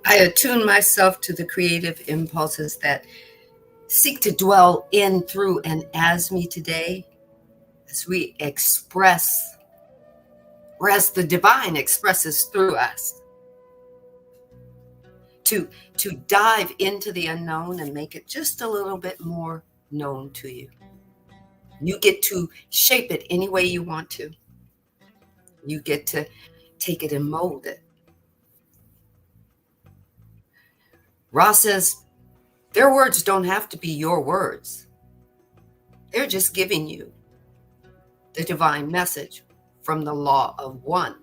I attune myself to the creative impulses that seek to dwell in, through, and as me today, as we express, or as the divine expresses through us, to dive into the unknown and make it just a little bit more known to you. You get to shape it any way you want to. You get to take it and mold it. Ra says, their words don't have to be your words. They're just giving you the divine message from the law of one,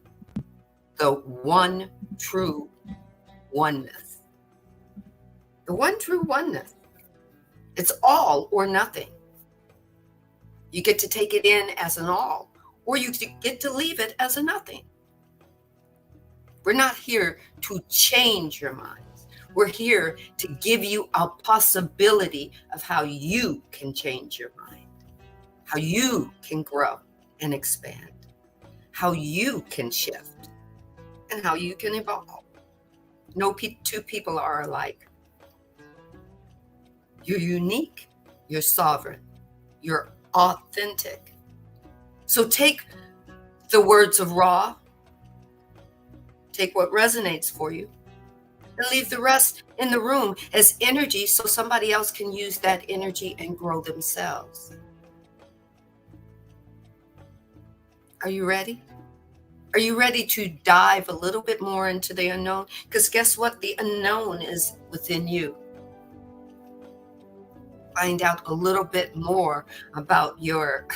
the one true oneness. The one true oneness. It's all or nothing. You get to take it in as an all, or you get to leave it as a nothing. We're not here to change your minds. We're here to give you a possibility of how you can change your mind, how you can grow and expand, how you can shift, and how you can evolve. No two people are alike. You're unique, you're sovereign, you're authentic. So take the words of Ra, take what resonates for you, and leave the rest in the room as energy so somebody else can use that energy and grow themselves. Are you ready? Are you ready to dive a little bit more into the unknown? Because guess what? The unknown is within you. Find out a little bit more about your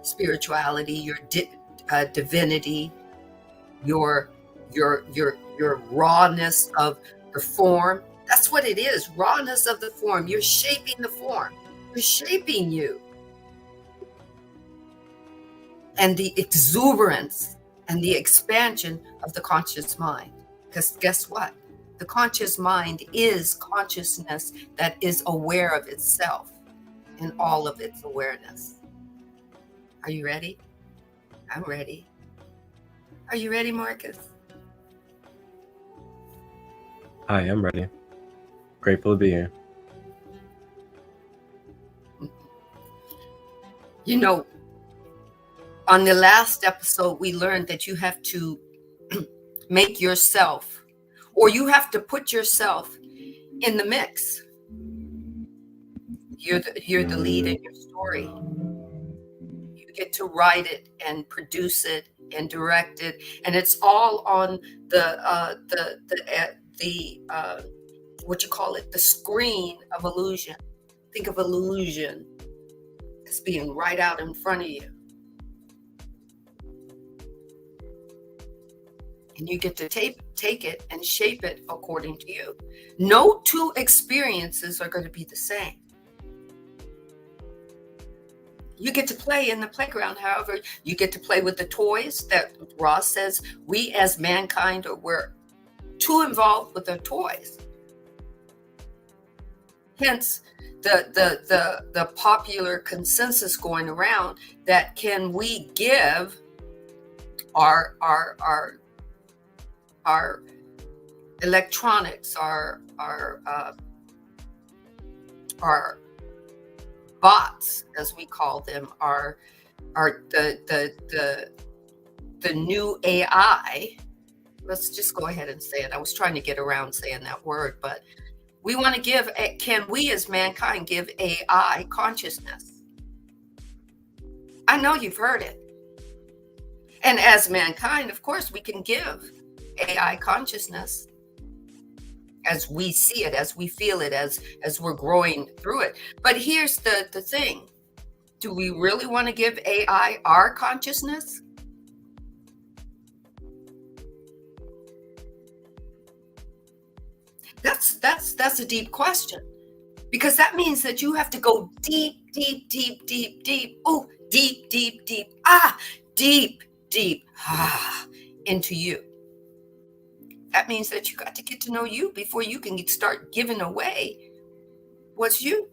spirituality, your divinity, your rawness of the form. That's what it is, rawness of the form. You're shaping the form. You're shaping you. And the exuberance and the expansion of the conscious mind. Because guess what? The conscious mind is consciousness that is aware of itself in all of its awareness. Are you ready? I'm ready. Are you ready, Marcus? Hi, I'm ready. Grateful to be here. You know, on the last episode, we learned that you have to make yourself, or you have to put yourself in the mix. You're the lead in your story. You get to write it and produce it and direct it, and it's all on the what you call it, the screen of illusion. Think of illusion as being right out in front of you. And you get to take it and shape it according to you. No two experiences are going to be the same. You get to play in the playground, however, you get to play with the toys that Ross says we as mankind we're too involved with the toys. Hence, the popular consensus going around that can we give our electronics, our bots, as we call them, are the new AI. Let's just go ahead and say it. I was trying to get around saying that word, but we want to give, can we as mankind give AI consciousness? I know you've heard it. And as mankind, of course, we can give AI consciousness as we see it, as we feel it, as we're growing through it. But here's the thing. Do we really want to give AI our consciousness? That's a deep question. Because that means that you have to go deep, deep, deep, deep, deep. Oh, deep, deep, deep. Deep, deep. Into you. That means that you got to get to know you before you can start giving away what's you.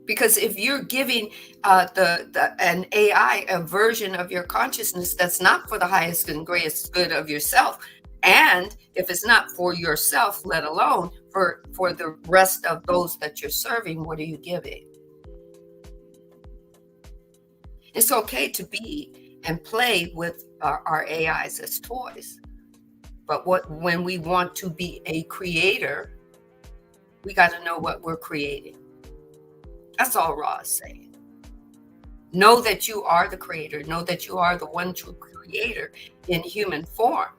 Because if you're giving an AI a version of your consciousness that's not for the highest and greatest good of yourself, and if it's not for yourself, let alone for the rest of those that you're serving, what are you giving? It's okay to be and play with our AIs as toys. But when we want to be a creator, we got to know what we're creating. That's all Ra is saying. Know that you are the creator. Know that you are the one true creator in human form.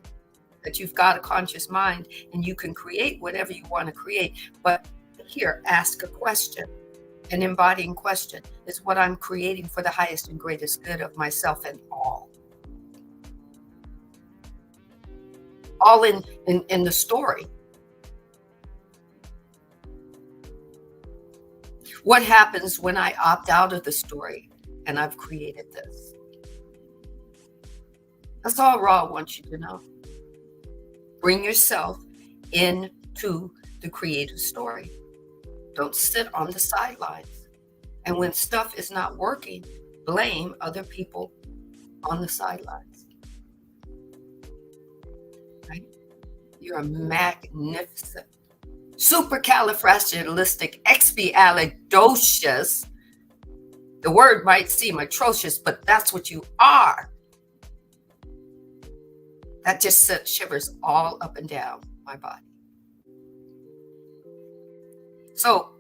That you've got a conscious mind and you can create whatever you want to create. But here, ask a question. An embodying question is what I'm creating for the highest and greatest good of myself and all. All in the story. What happens when I opt out of the story and I've created this? That's all Ra wants you to know. Bring yourself into the creative story. Don't sit on the sidelines. And when stuff is not working, blame other people on the sidelines. Right? You're a magnificent, supercalifragilisticexpialidocious. The word might seem atrocious, but that's what you are. That just sent shivers all up and down my body. So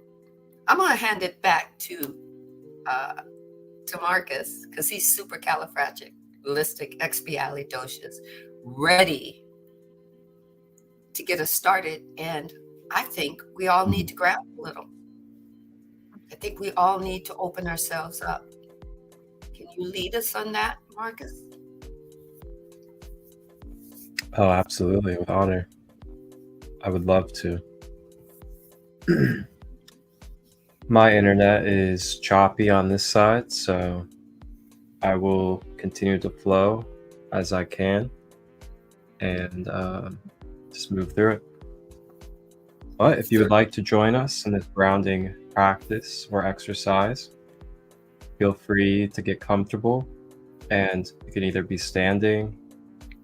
I'm going to hand it back to Marcus, because he's supercalifragilisticexpialidocious, ready to get us started. And I think we all need to grab a little. I think we all need to open ourselves up. Can you lead us on that, Marcus? Oh, absolutely. With honor. I would love to. My internet is choppy on this side, so I will continue to flow as I can and just move through it. But if you would like to join us in this grounding practice or exercise, feel free to get comfortable, and you can either be standing,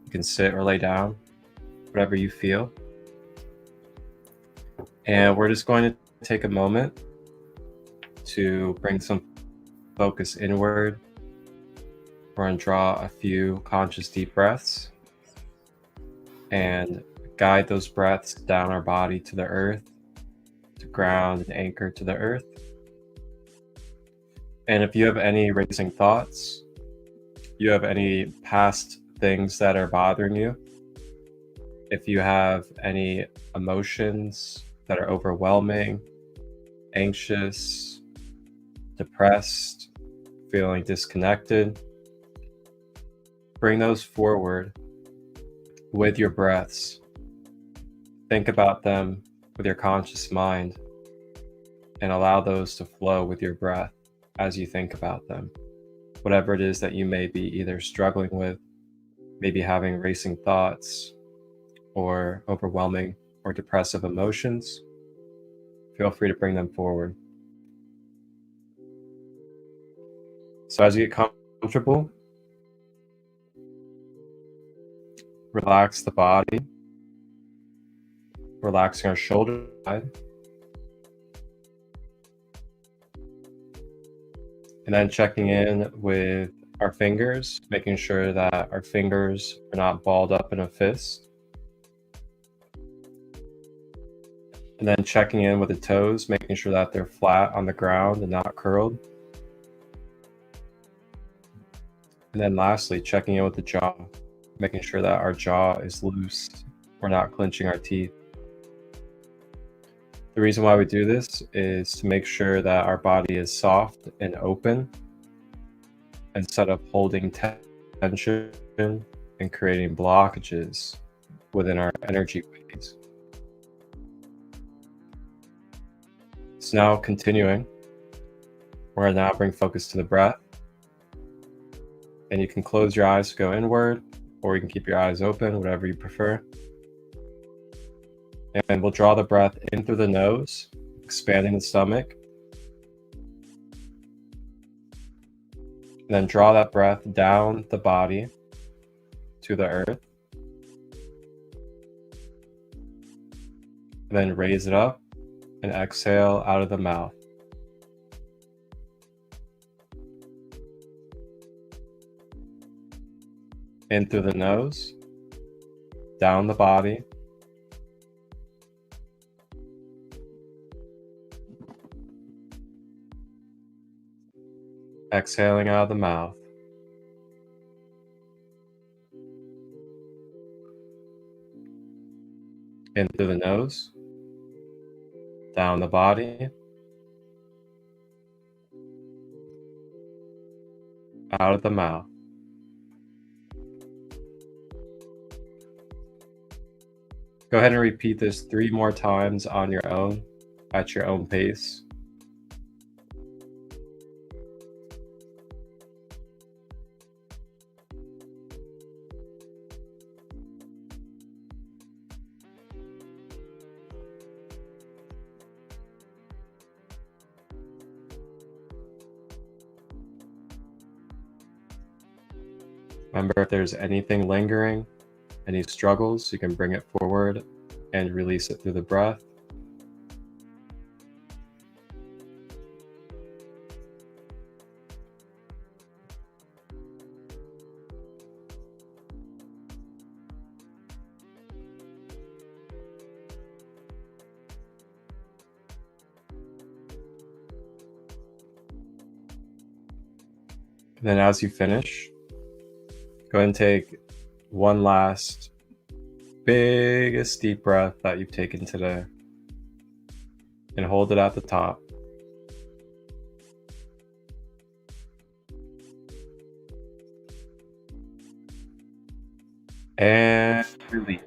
you can sit or lay down, whatever you feel. And we're just going to take a moment to bring some focus inward. We're going to draw a few conscious deep breaths and guide those breaths down our body to the earth, to ground and anchor to the earth. And if you have any racing thoughts, you have any past things that are bothering you, if you have any emotions that are overwhelming, anxious, depressed, feeling disconnected, bring those forward with your breaths. Think about them with your conscious mind and allow those to flow with your breath as you think about them. Whatever it is that you may be either struggling with, maybe having racing thoughts or overwhelming or depressive emotions, feel free to bring them forward. So as you get comfortable, relax the body, relaxing our shoulder side, and then checking in with our fingers, making sure that our fingers are not balled up in a fist. And then checking in with the toes, making sure that they're flat on the ground and not curled. And then lastly, checking in with the jaw, making sure that our jaw is loose. We're not clenching our teeth. The reason why we do this is to make sure that our body is soft and open instead of holding tension and creating blockages within our energy waves. So now continuing, we're going to now bring focus to the breath. And you can close your eyes to go inward, or you can keep your eyes open, whatever you prefer. And we'll draw the breath in through the nose, expanding the stomach. And then draw that breath down the body to the earth. And then raise it up and exhale out of the mouth. In through the nose, down the body, exhaling out of the mouth. In through the nose, down the body, out of the mouth. Go ahead and repeat this 3 more times on your own, at your own pace. Remember, if there's anything lingering, any struggles, you can bring it forward and release it through the breath. And then as you finish, go ahead and take one last biggest deep breath that you've taken today and hold it at the top. And release.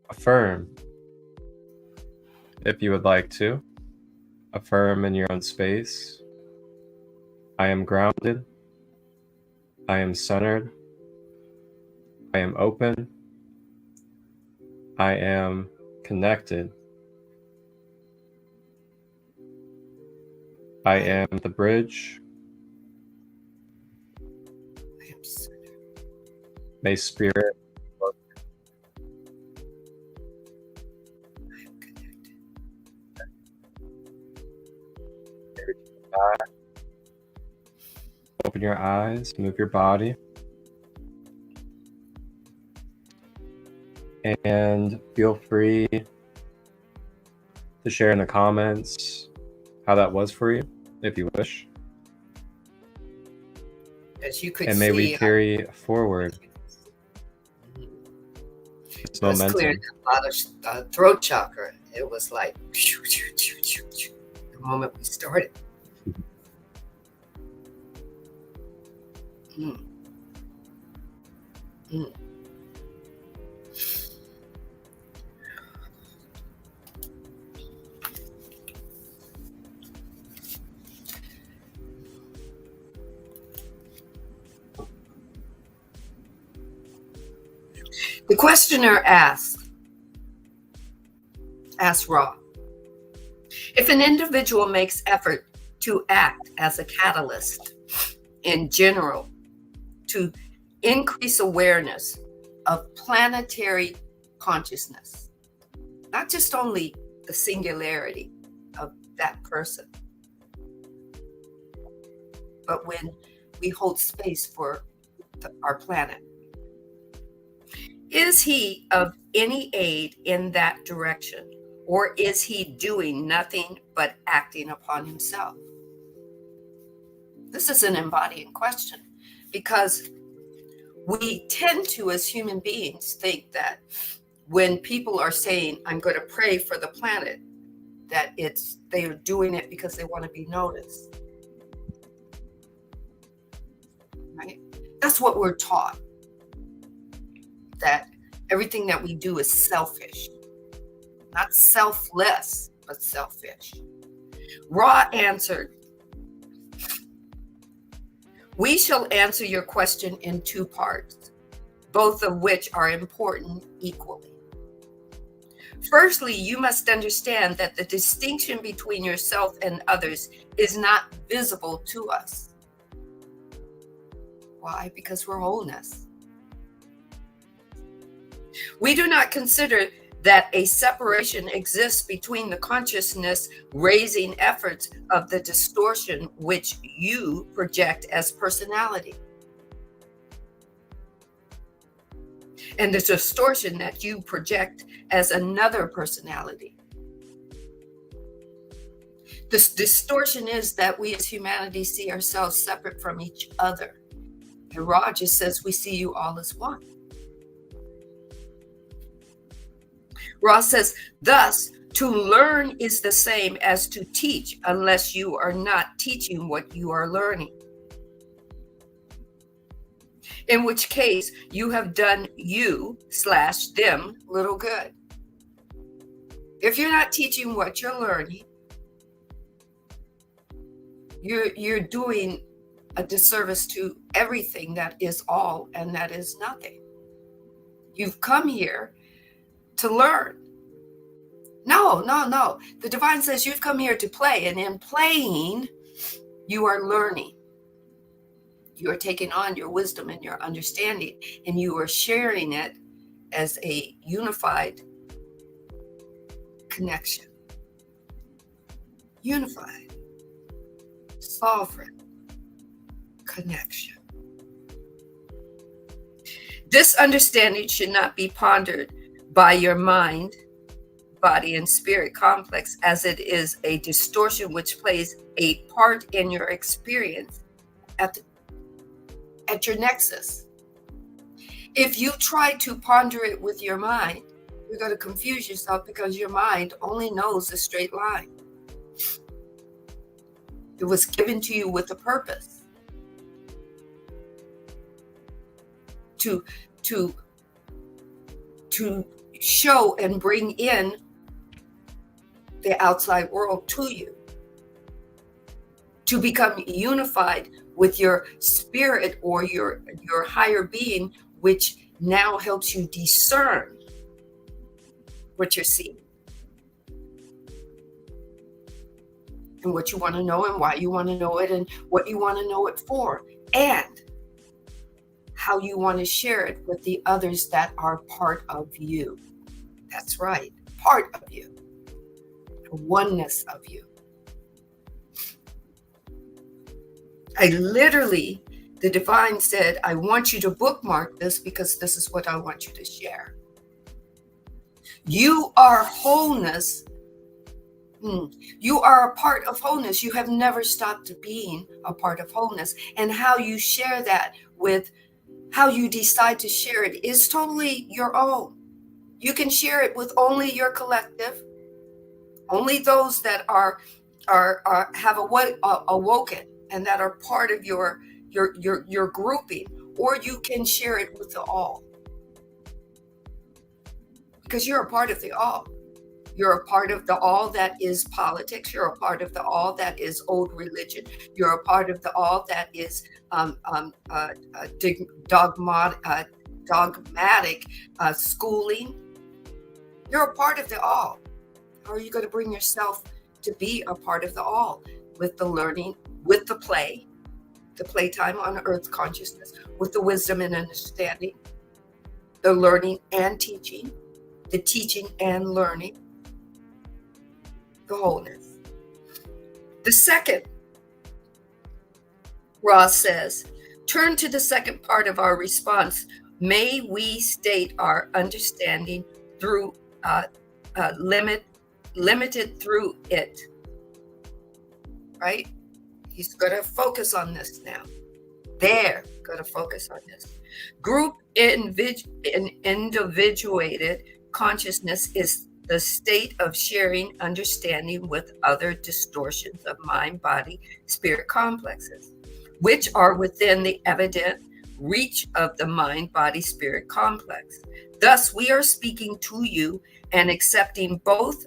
Affirm, if you would like to. Affirm in your own space. I am grounded. I am centered. I am open. I am connected. I am the bridge. I am centered. May spirit I am connected. open your eyes, move your body. And feel free to share in the comments how that was for you, if you wish. As you could And see, may we carry forward this just momentum. cleared a lot of throat chakra. It was like the moment we started. Mm. Mm. The questioner asked Ra, if an individual makes effort to act as a catalyst in general to increase awareness of planetary consciousness, not just only the singularity of that person, but when we hold space for our planet, is he of any aid in that direction, or is he doing nothing but acting upon himself? This is an embodying question, because we tend to, as human beings, think that when people are saying, I'm going to pray for the planet, that they are doing it because they want to be noticed. right? That's what we're taught, that everything that we do is selfish. Not selfless, but selfish. Ra answered, "We shall answer your question in two parts, both of which are important equally. Firstly, you must understand that the distinction between yourself and others is not visible to us. Why? Because we're wholeness. We do not consider that a separation exists between the consciousness raising efforts of the distortion which you project as personality and the distortion that you project as another personality. This distortion is that we as humanity see ourselves separate from each other. And Ra just says we see you all as one. Ra says, thus, to learn is the same as to teach unless you are not teaching what you are learning. In which case, you have done you/them little good. If you're not teaching what you're learning, you're doing a disservice to everything that is all and that is nothing. You've come here to learn. No. The divine says you've come here to play, and in playing, you are learning. You are taking on your wisdom and your understanding, and you are sharing it as a unified connection. Unified, sovereign connection. This understanding should not be pondered by your mind, body, and spirit complex, as it is a distortion which plays a part in your experience at your nexus. If you try to ponder it with your mind, you're going to confuse yourself, because your mind only knows a straight line. It was given to you with a purpose. To show and bring in the outside world to you, to become unified with your spirit or your higher being, which now helps you discern what you're seeing and what you want to know and why you want to know it and what you want to know it for, and how you want to share it with the others that are part of you. That's right, part of you, the oneness of you. The divine said, I want you to bookmark this, because this is what I want you to share. You are wholeness. You are a part of wholeness. You have never stopped being a part of wholeness. And how you share that, with how you decide to share it, is totally your own. You can share it with only your collective, only those that have awoken and that are part of your grouping, or you can share it with the all, because you're a part of the all. You're a part of the all that is politics. You're a part of the all that is old religion. You're a part of the all that is dogmatic schooling. You're a part of the all. How are you going to bring yourself to be a part of the all? With the learning, with the playtime on earth consciousness, with the wisdom and understanding, the learning and teaching, the teaching and learning, the wholeness. The second, Ross says, turn to the second part of our response. May we state our understanding through limited through it. Right? He's going to focus on this now. They're going to focus on this. Group individuated consciousness is the state of sharing understanding with other distortions of mind, body, spirit complexes. which are within the evident reach of the mind-body-spirit complex. Thus, we are speaking to you and accepting both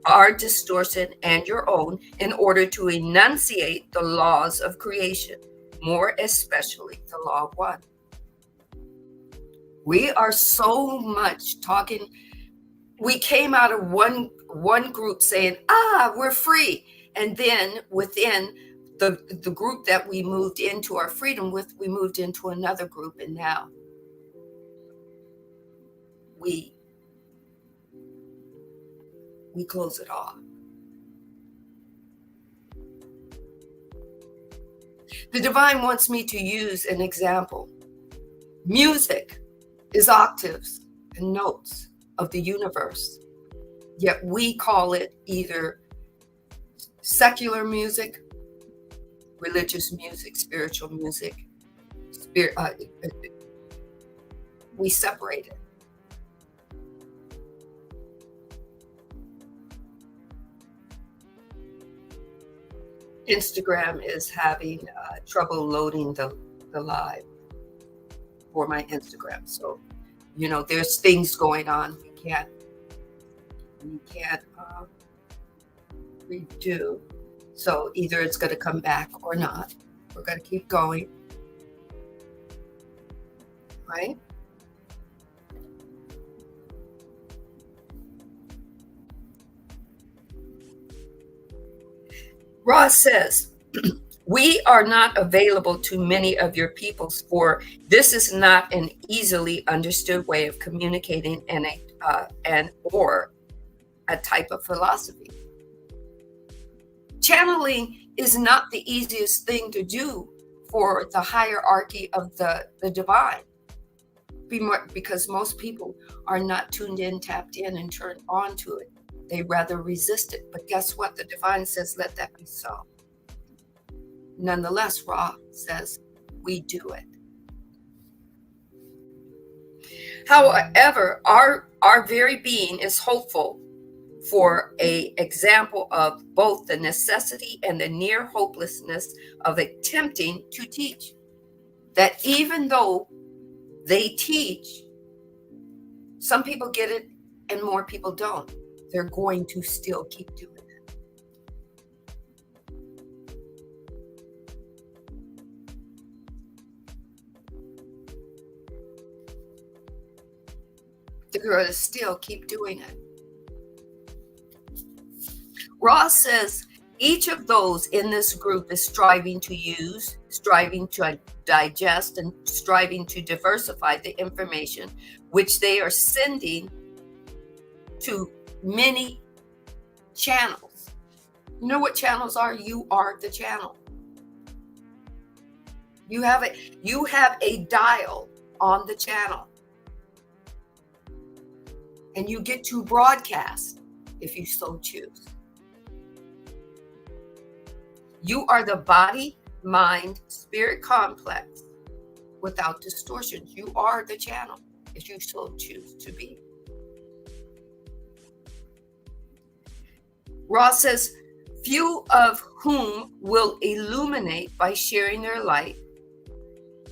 our distortion and your own in order to enunciate the laws of creation, more especially the law of one. We are so much talking. We came out of one group saying, we're free. And then within the group that we moved into our freedom with, we moved into another group, and now we close it off. The divine wants me to use an example. Music is octaves and notes of the universe, yet we call it either secular music, religious music, spiritual music. We separate it. Instagram is having trouble loading the live for my Instagram. So, there's things going on. We can't redo. So either it's going to come back or not. We're going to keep going. Right? Ross says, we are not available to many of your peoples, for this is not an easily understood way of communicating or a type of philosophy. Channeling is not the easiest thing to do for the hierarchy of the divine, because most people are not tuned in, tapped in, and turned on to it. They rather resist it. But guess what? The divine says, let that be so. Nonetheless, Ra says, we do it. However, our very being is hopeful for an example of both the necessity and the near hopelessness of attempting to teach. That even though they teach, some people get it and more people don't. They're going to still keep doing it. They're going to still keep doing it. Ross says each of those in this group is striving to use, striving to digest, and striving to diversify the information which they are sending to many channels. You know what channels are? You are the channel. You have a dial on the channel, and you get to broadcast if you so choose. You are the body, mind, spirit complex without distortions. You are the channel if you so choose to be. Ross says, few of whom will illuminate by sharing their light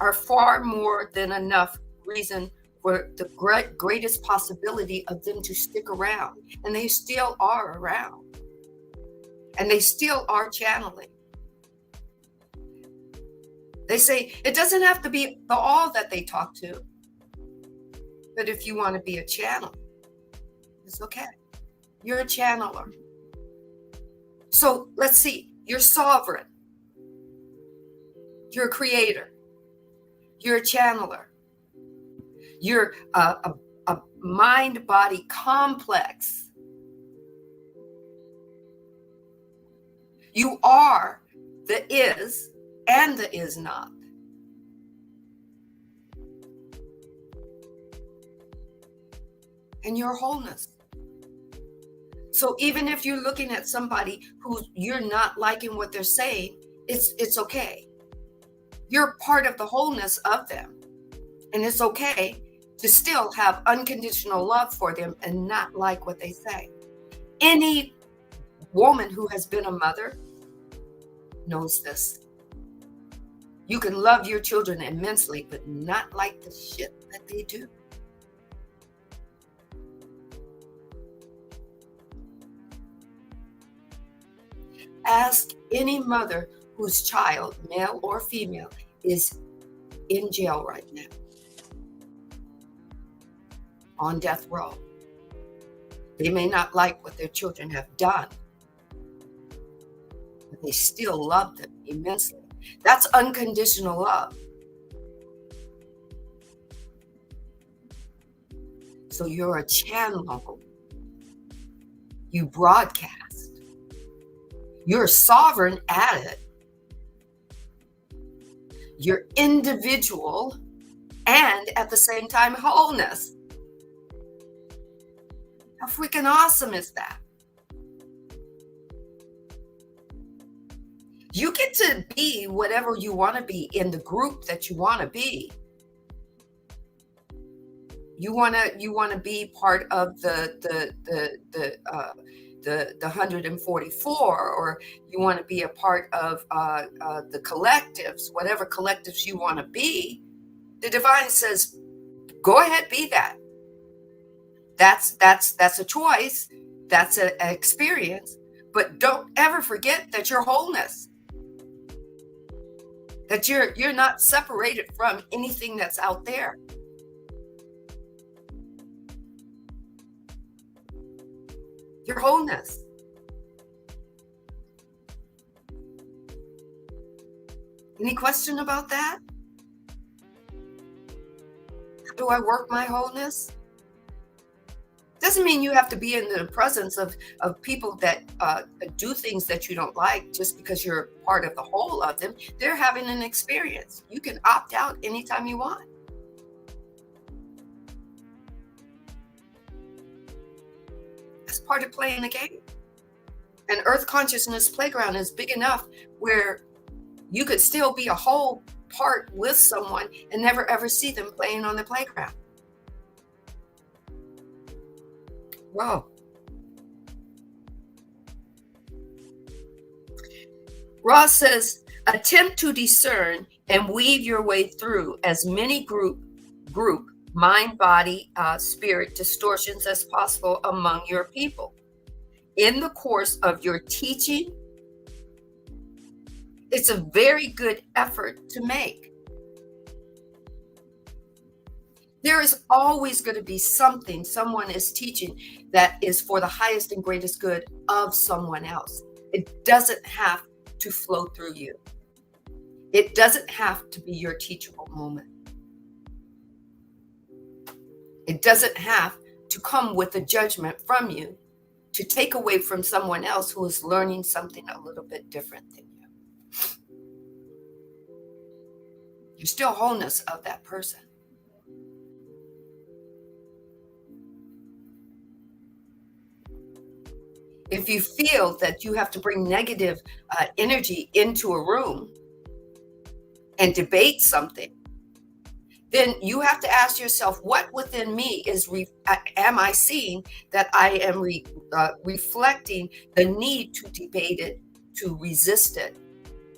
are far more than enough reason for the greatest possibility of them to stick around. And they still are around. And they still are channeling. They say it doesn't have to be the all that they talk to. But if you want to be a channel, it's okay. You're a channeler. So let's see, you're sovereign. You're a creator. You're a channeler. You're a mind-body complex. You are the is and the is not. And your wholeness. So even if you're looking at somebody who you're not liking what they're saying, it's okay. You're part of the wholeness of them. And it's okay to still have unconditional love for them and not like what they say. Any woman who has been a mother knows this. You can love your children immensely, but not like the shit that they do. Ask any mother whose child, male or female, is in jail right now, on death row. They may not like what their children have done, but they still love them immensely. That's unconditional love. So you're a channel. You broadcast. You're sovereign at it. You're individual and at the same time wholeness. How freaking awesome is that? You get to be whatever you want to be in the group that you want to be. You want to be part of the 144, or you want to be a part of the collectives, whatever collectives you want to be. The divine says, go ahead, be that. That's a choice. That's an experience. But don't ever forget that you're wholeness. That you're not separated from anything that's out there. Your wholeness. Any question about that? How do I work my wholeness? Doesn't mean you have to be in the presence of people that do things that you don't like just because you're part of the whole of them. They're having an experience. You can opt out anytime you want. That's part of playing the game. And Earth Consciousness Playground is big enough where you could still be a whole part with someone and never ever see them playing on the playground. Wow. Ross says, attempt to discern and weave your way through as many group mind, body, spirit distortions as possible among your people. In the course of your teaching, it's a very good effort to make. There is always going to be something someone is teaching that is for the highest and greatest good of someone else. It doesn't have to flow through you. It doesn't have to be your teachable moment. It doesn't have to come with a judgment from you to take away from someone else who is learning something a little bit different than you. You're still wholeness of that person. If you feel that you have to bring negative energy into a room and debate something, then you have to ask yourself, what within me am I seeing that I am reflecting the need to debate it, to resist it,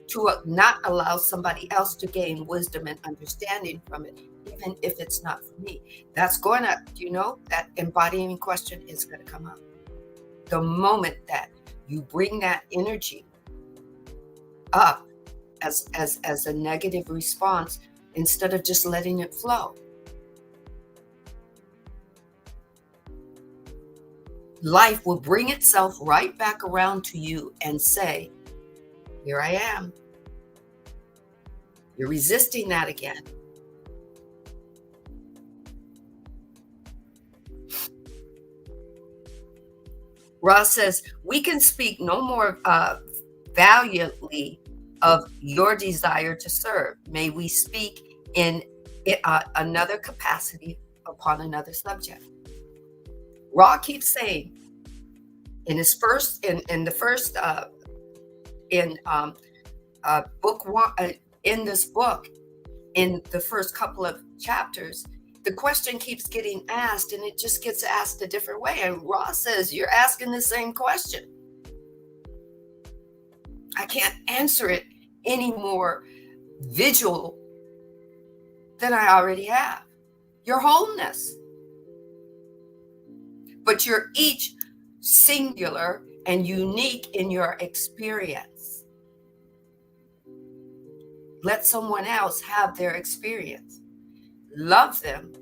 to not allow somebody else to gain wisdom and understanding from it, even if it's not for me. That's going to, that embodying question is going to come up. The moment that you bring that energy up as a negative response, instead of just letting it flow, life will bring itself right back around to you and say, here I am. You're resisting that again. Ross says, we can speak no more valiantly of your desire to serve. May we speak in another capacity upon another subject. Ra keeps saying in his first, in the first, book one, in this book, in the first couple of chapters, the question keeps getting asked, and it just gets asked a different way. And Ra says, you're asking the same question. I can't answer it any more visual than I already have. Your wholeness. But you're each singular and unique in your experience. Let someone else have their experience. Love them.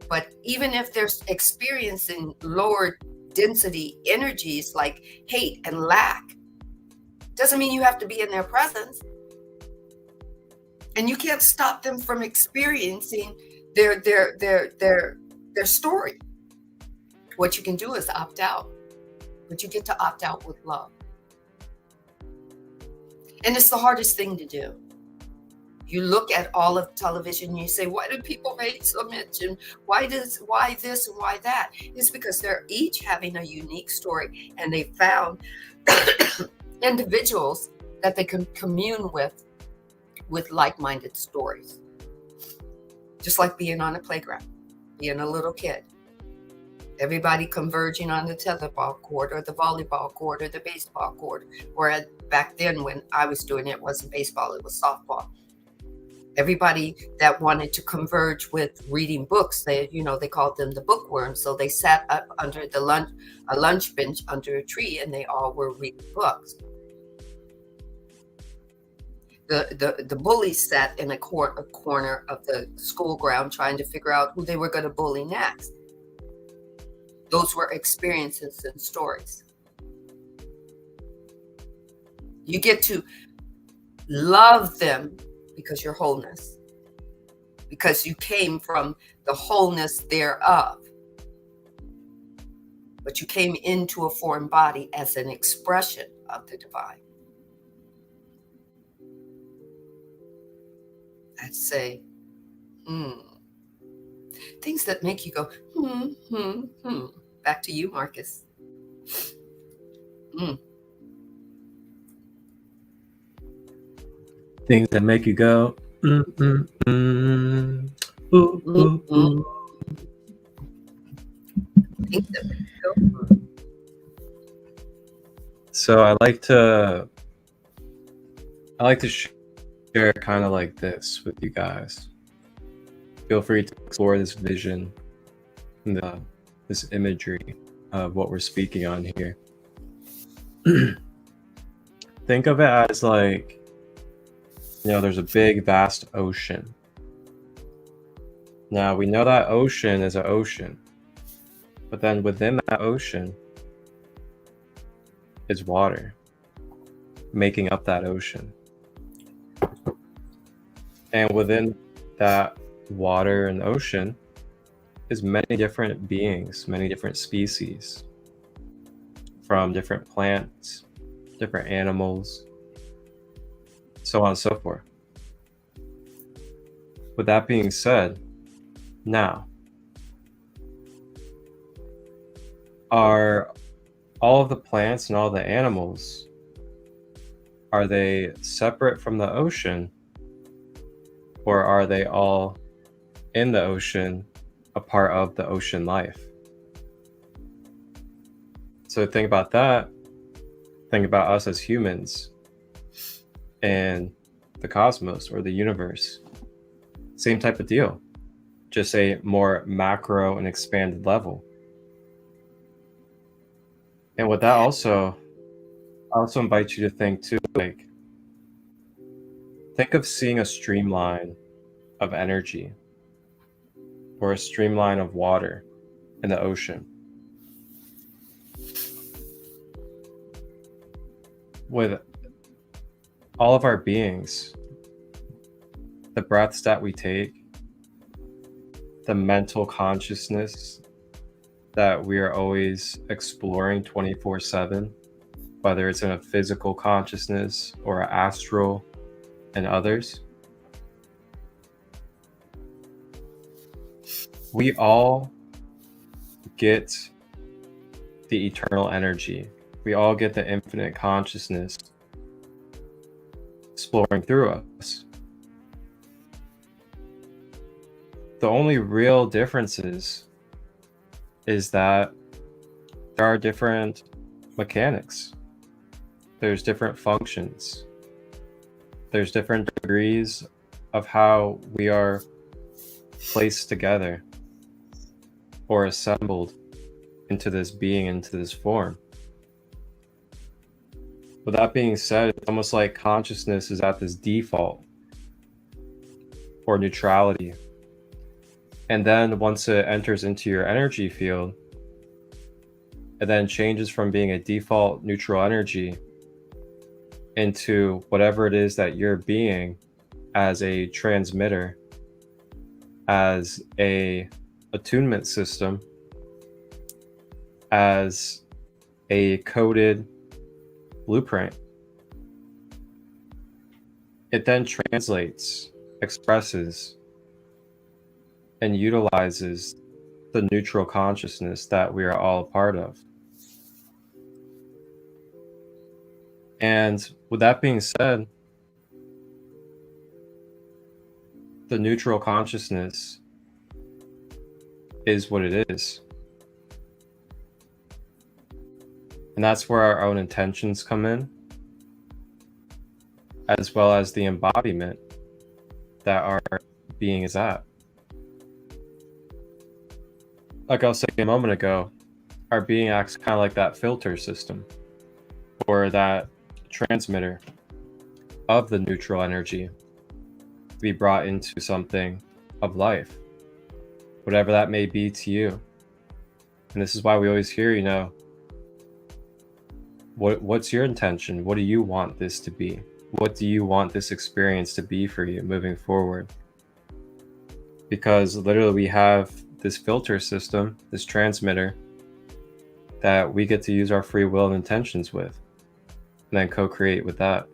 But even if they're experiencing lower density energies like hate and lack, doesn't mean you have to be in their presence. And you can't stop them from experiencing their story. What you can do is opt out, but you get to opt out with love. And it's the hardest thing to do. You look at all of television and you say, why do people hate so much? And why this and why that? It's because they're each having a unique story, and they found individuals that they can commune with like-minded stories. Just like being on a playground, being a little kid. Everybody converging on the tetherball court or the volleyball court or the baseball court. Or back then when I was doing it, it wasn't baseball, it was softball. Everybody that wanted to converge with reading books, they called them the bookworms. So they sat up under a lunch bench under a tree, and they all were reading books. The bullies sat in a corner of the school ground trying to figure out who they were going to bully next. Those were experiences and stories. You get to love them because you're wholeness. Because you came from the wholeness thereof. But you came into a foreign body as an expression of the divine. I'd say, things that make you go, Back to you, Marcus. Things that make you go, ooh, ooh, ooh. Things that make you go, So I like to share kind of like this with you guys. Feel free to explore this vision, this imagery of what we're speaking on here. Think of it as like, there's a big, vast ocean. Now, we know that ocean is an ocean, but then within that ocean is water making up that ocean. And within that water and ocean is many different beings, many different species, from different plants, different animals, so on and so forth. With that being said, now, are all of the plants and all the animals, are they separate from the ocean, or are they all in the ocean, a part of the ocean life? So think about that. Think about us as humans and the cosmos or the universe. Same type of deal, just a more macro and expanded level. And with that I also invite you to think too, like, think of seeing a streamline of energy or a streamline of water in the ocean. With all of our beings, the breaths that we take, the mental consciousness that we are always exploring 24/7, whether it's in a physical consciousness or an astral and others, we all get the eternal energy. We all get the infinite consciousness exploring through us. The only real differences is that there are different mechanics. There's different functions. There's different degrees of how we are placed together or assembled into this being, into this form. With that being said, it's almost like consciousness is at this default or neutrality. And then once it enters into your energy field, it then changes from being a default neutral energy into whatever it is that you're being as a transmitter, as a attunement system, as a coded blueprint. It then translates, expresses, and utilizes the neutral consciousness that we are all a part of. And with that being said, the neutral consciousness is what it is. And that's where our own intentions come in, as well as the embodiment that our being is at. Like I was saying a moment ago, our being acts kind of like that filter system, or that transmitter of the neutral energy to be brought into something of life, whatever that may be to you. And this is why we always hear, what's your intention? What do you want this to be? What do you want this experience to be for you moving forward? Because literally we have this filter system, this transmitter, that we get to use our free will and intentions with, and then co-create with that.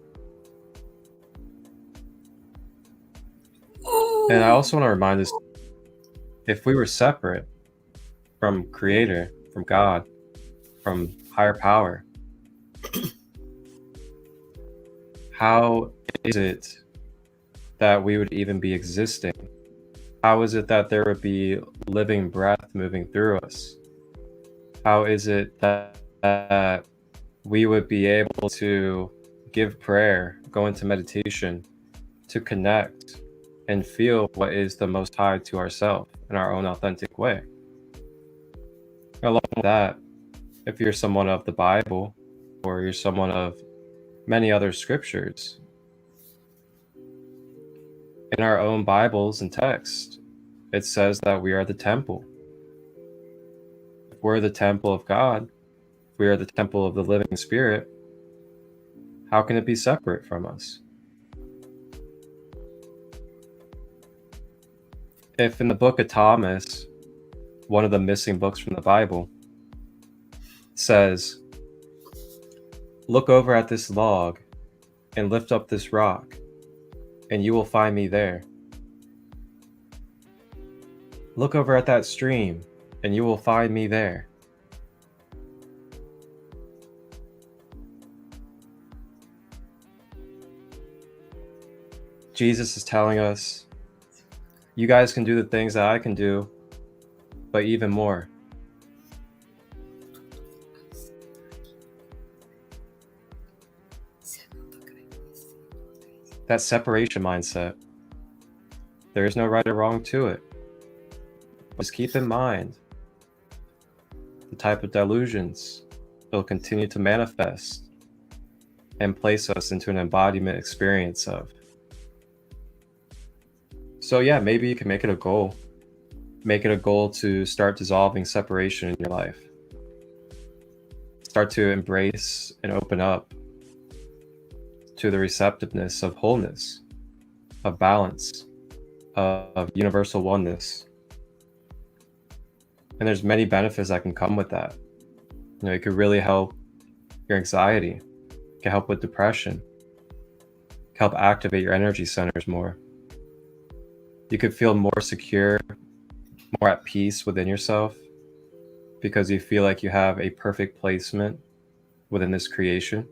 And I also want to remind us, if we were separate from Creator, from God, from higher power, how is it that we would even be existing? How is it that there would be living breath moving through us? How is it that we would be able to give prayer, go into meditation, to connect and feel what is the most high to ourselves in our own authentic way? Along with that, if you're someone of the Bible, or you're someone of many other scriptures, in our own Bibles and text, it says that we are the temple. If we're the temple of God, if we are the temple of the living Spirit, how can it be separate from us? If in the book of Thomas, one of the missing books from the Bible, says, "Look over at this log and lift up this rock, and you will find me there. Look over at that stream, and you will find me there." Jesus is telling us, you guys can do the things that I can do, but even more. That separation mindset, there is no right or wrong to it. Just keep in mind the type of delusions it'll continue to manifest and place us into an embodiment experience of. So yeah, maybe you can make it a goal. Make it a goal to start dissolving separation in your life. Start to embrace and open up to the receptiveness of wholeness, of balance, of universal oneness. And there's many benefits that can come with that. It could really help your anxiety, it can help with depression, it can help activate your energy centers more. You could feel more secure, more at peace within yourself, because you feel like you have a perfect placement within this creation.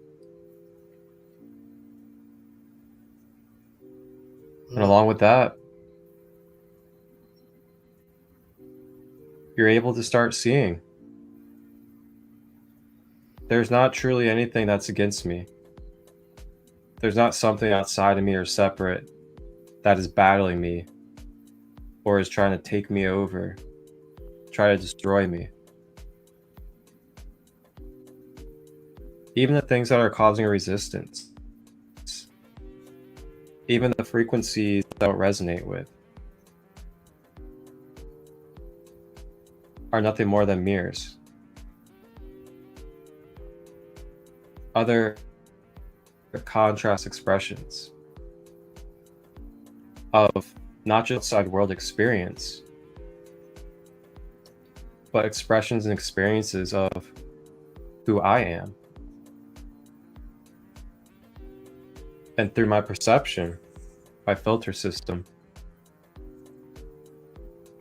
And along with that, you're able to start seeing there's not truly anything that's against me. There's not something outside of me or separate that is battling me or is trying to take me over, try to destroy me. Even the things that are causing resistance, even the frequencies that don't resonate with, are nothing more than mirrors. Other contrast expressions of not just outside world experience, but expressions and experiences of who I am. And through my perception, my filter system,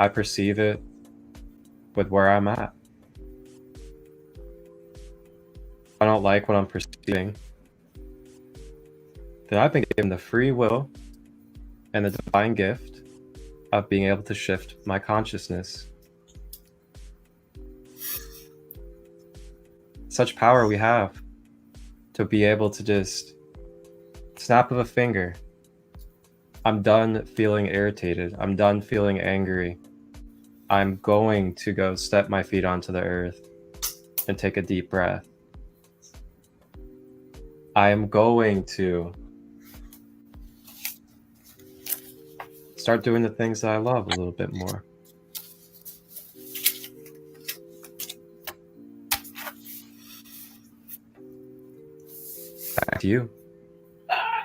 I perceive it with where I'm at. If I don't like what I'm perceiving, then I've been given the free will and the divine gift of being able to shift my consciousness. Such power we have to be able to just snap of a finger. I'm done feeling irritated. I'm done feeling angry. I'm going to go step my feet onto the earth and take a deep breath. I am going to start doing the things that I love a little bit more. Back to you.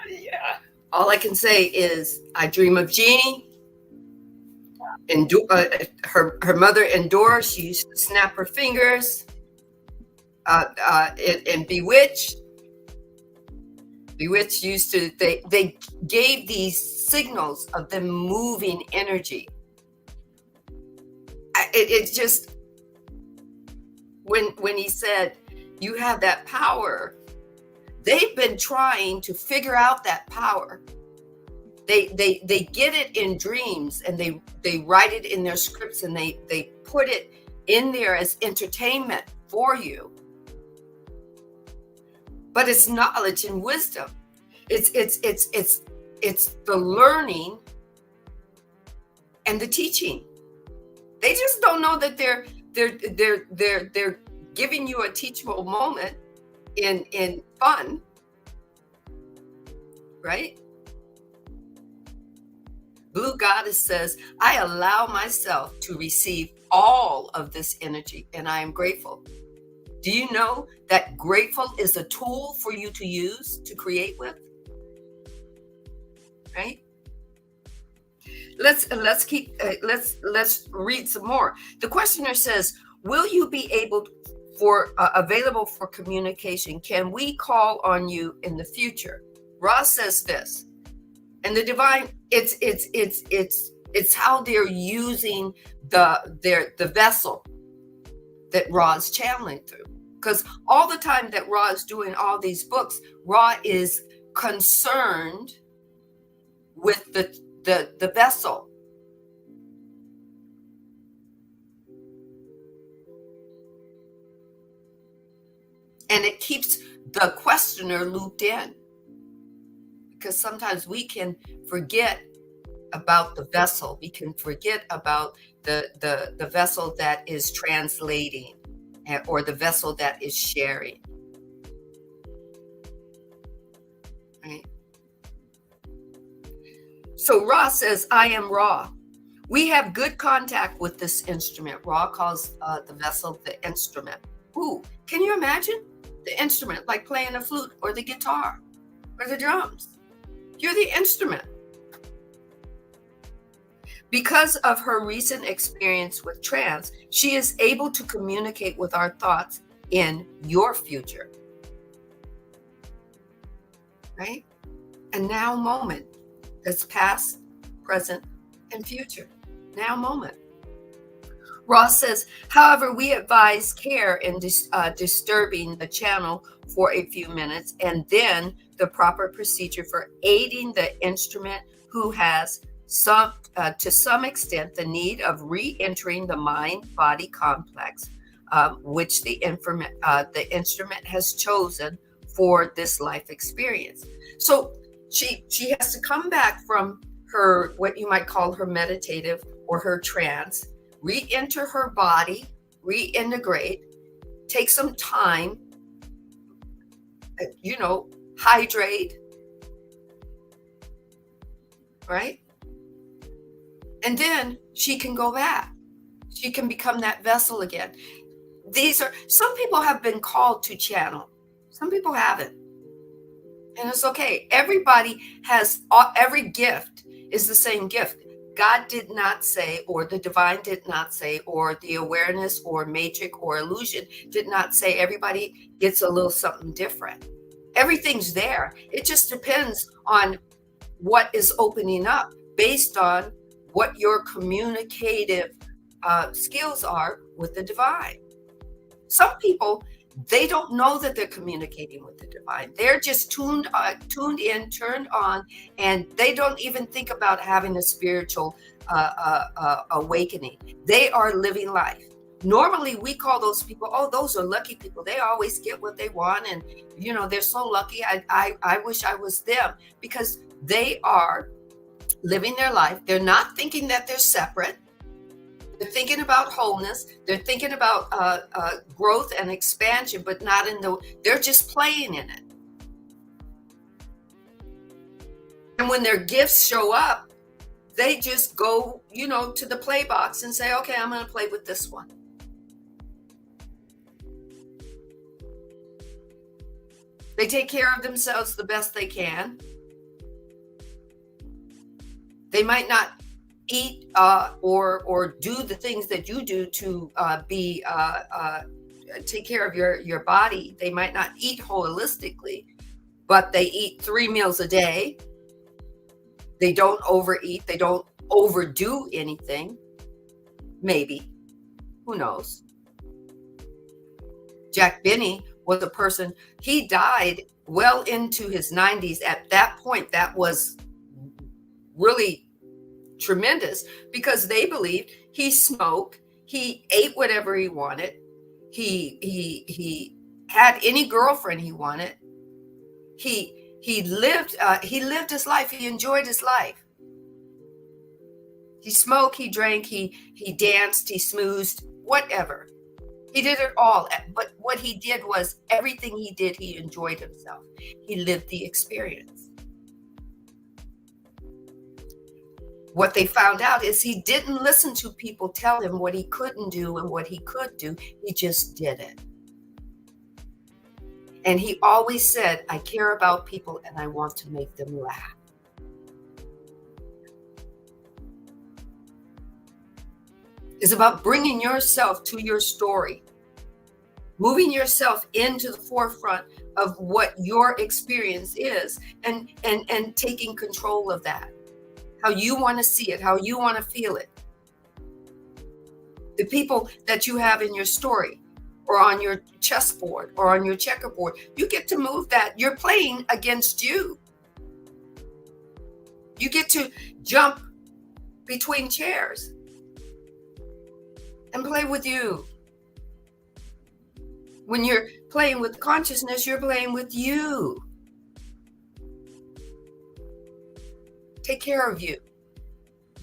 Yeah. All I can say is I dream of Jeannie. And her mother Endora, she used to snap her fingers. And Bewitched used to, they gave these signals of them moving energy. It's just, when he said, you have that power, they've been trying to figure out that power. They get it in dreams, and they write it in their scripts, and they put it in there as entertainment for you. But it's knowledge and wisdom. It's the learning and the teaching. They just don't know that they're giving you a teachable moment in fun, right? Blue Goddess says, I allow myself to receive all of this energy, and I am grateful. Do you know that grateful is a tool for you to use to create with? Right? Let's read some more. The questioner says, will you be available for communication? Can we call on you in the future? Ross says this. And the divine, it's how they're using the vessel that Ra's channeling through. Because all the time that Ra is doing all these books, Ra is concerned with the vessel. And it keeps the questioner looped in. Because sometimes we can forget about the vessel. We can forget about the vessel that is translating, or the vessel that is sharing. Right? So Ra says, I am Ra. We have good contact with this instrument. Ra calls the vessel the instrument. Ooh, can you imagine the instrument, like playing a flute or the guitar or the drums? You're the instrument. Because of her recent experience with trance, she is able to communicate with our thoughts in your future. Right? A now moment. That's past, present, and future. Now moment. Ross says, however, we advise care in disturbing the channel for a few minutes, and then the proper procedure for aiding the instrument who has to some extent the need of re-entering the mind-body complex, which the instrument has chosen for this life experience. So she has to come back from her, what you might call her meditative or her trance, re-enter her body, reintegrate, take some time, hydrate, right? And then she can go back. She can become that vessel again. Some people have been called to channel. Some people haven't. And it's okay. Everybody has, every gift is the same gift. God did not say, or the divine did not say, or the awareness or matrix or illusion did not say everybody gets a little something different. Everything's there. It just depends on what is opening up based on what your communicative skills are with the divine. Some people, they don't know that they're communicating with the divine. They're just tuned in, turned on, and they don't even think about having a spiritual awakening. They are living life. Normally, we call those people, oh, those are lucky people. They always get what they want, and they're so lucky. I wish I was them, because they are living their life. They're not thinking that they're separate. They're thinking about wholeness. They're thinking about growth and expansion, but not they're just playing in it. And when their gifts show up, they just go, to the play box and say, okay, I'm going to play with this one. They take care of themselves the best they can. They might not eat or do the things that you do to take care of your body. They might not eat holistically, but they eat 3 meals a day. They don't overeat. They don't overdo anything. Maybe. Who knows? Jack Benny was a person, he died well into his 90s. At that point, that was really tremendous, because they believed he smoked, he ate whatever he wanted, he had any girlfriend he wanted, he lived his life, he enjoyed his life. He smoked, he drank, he danced, he smoozed, whatever. He did it all. But what he did was, everything he did, he enjoyed himself. He lived the experience. What they found out is he didn't listen to people tell him what he couldn't do and what he could do. He just did it. And he always said, I care about people and I want to make them laugh. It's about bringing yourself to your story, moving yourself into the forefront of what your experience is, and taking control of that. How you want to see it, how you want to feel it. The people that you have in your story, or on your chessboard, or on your checkerboard, you get to move that. You're playing against you. You get to jump between chairs and play with you. When you're playing with consciousness, you're playing with you. Take care of you.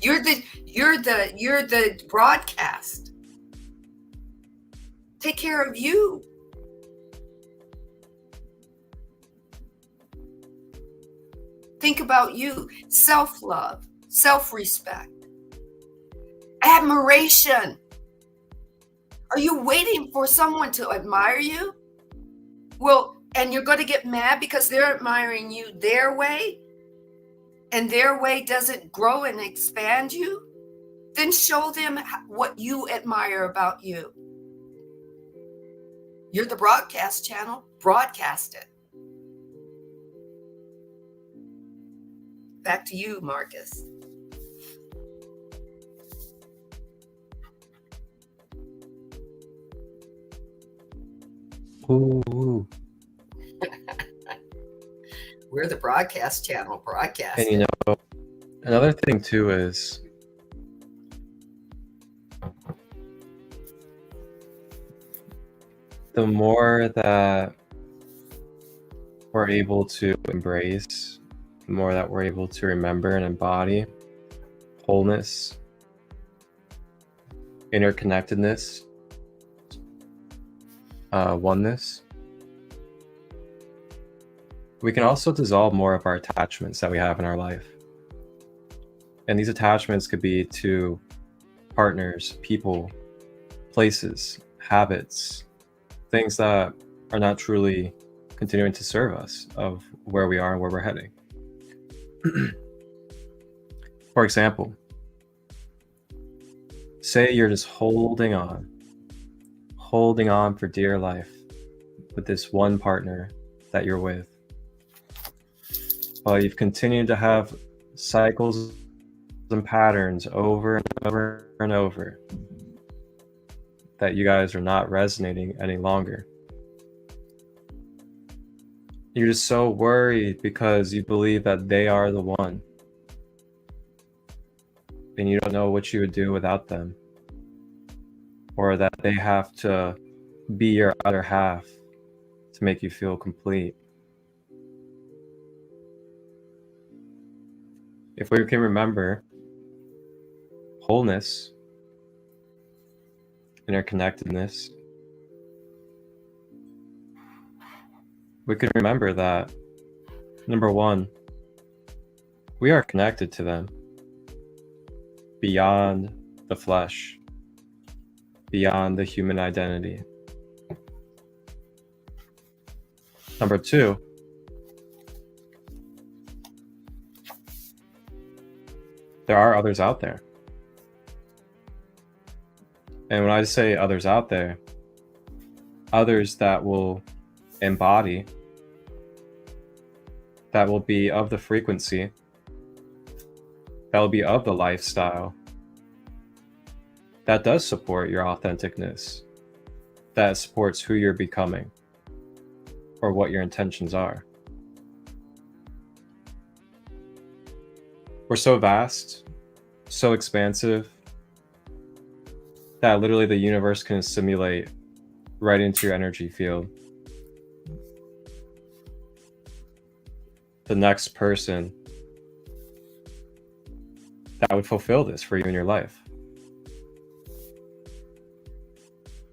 You're the broadcast. Take care of you. Think about you. Self-love, self-respect, admiration. Are you waiting for someone to admire you? Well, and you're going to get mad because they're admiring you their way, and their way doesn't grow and expand you? Then show them what you admire about you. You're the broadcast channel. Broadcast it. Back to you, Marcus. Ooh. We're the broadcast channel. Broadcast. And another thing too is, the more that we're able to embrace, the more that we're able to remember and embody wholeness, interconnectedness, oneness, we can also dissolve more of our attachments that we have in our life. And these attachments could be to partners, people, places, habits, things that are not truly continuing to serve us of where we are and where we're heading. For example, say you're just holding on for dear life with this one partner that you're with. Well, you've continued to have cycles and patterns over and over and over that you guys are not resonating any longer. You're just so worried because you believe that they are the one, and you don't know what you would do without them, or that they have to be your other half to make you feel complete. If we can remember wholeness, interconnectedness, we could remember that, number one, we are connected to them beyond the flesh, beyond the human identity. Number two, there are others out there. And when I say others out there, others that will embody, that will be of the frequency, that will be of the lifestyle, that does support your authenticness, that supports who you're becoming, or what your intentions are. We're so vast, so expansive, that literally the universe can simulate right into your energy field the next person that would fulfill this for you in your life.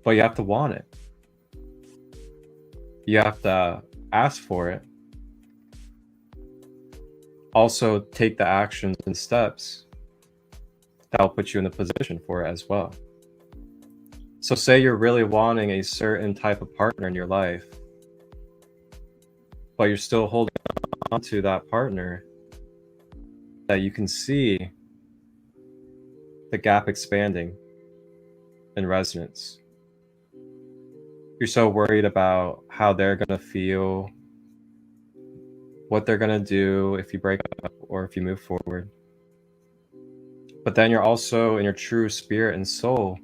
But you have to want it. You have to ask for it. Also take the actions and steps that will put you in the position for it as well. So say you're really wanting a certain type of partner in your life, but you're still holding on to that partner, that you can see the gap expanding in resonance. You're so worried about how they're going to feel, what they're going to do if you break up or if you move forward. But then you're also in your true spirit and soul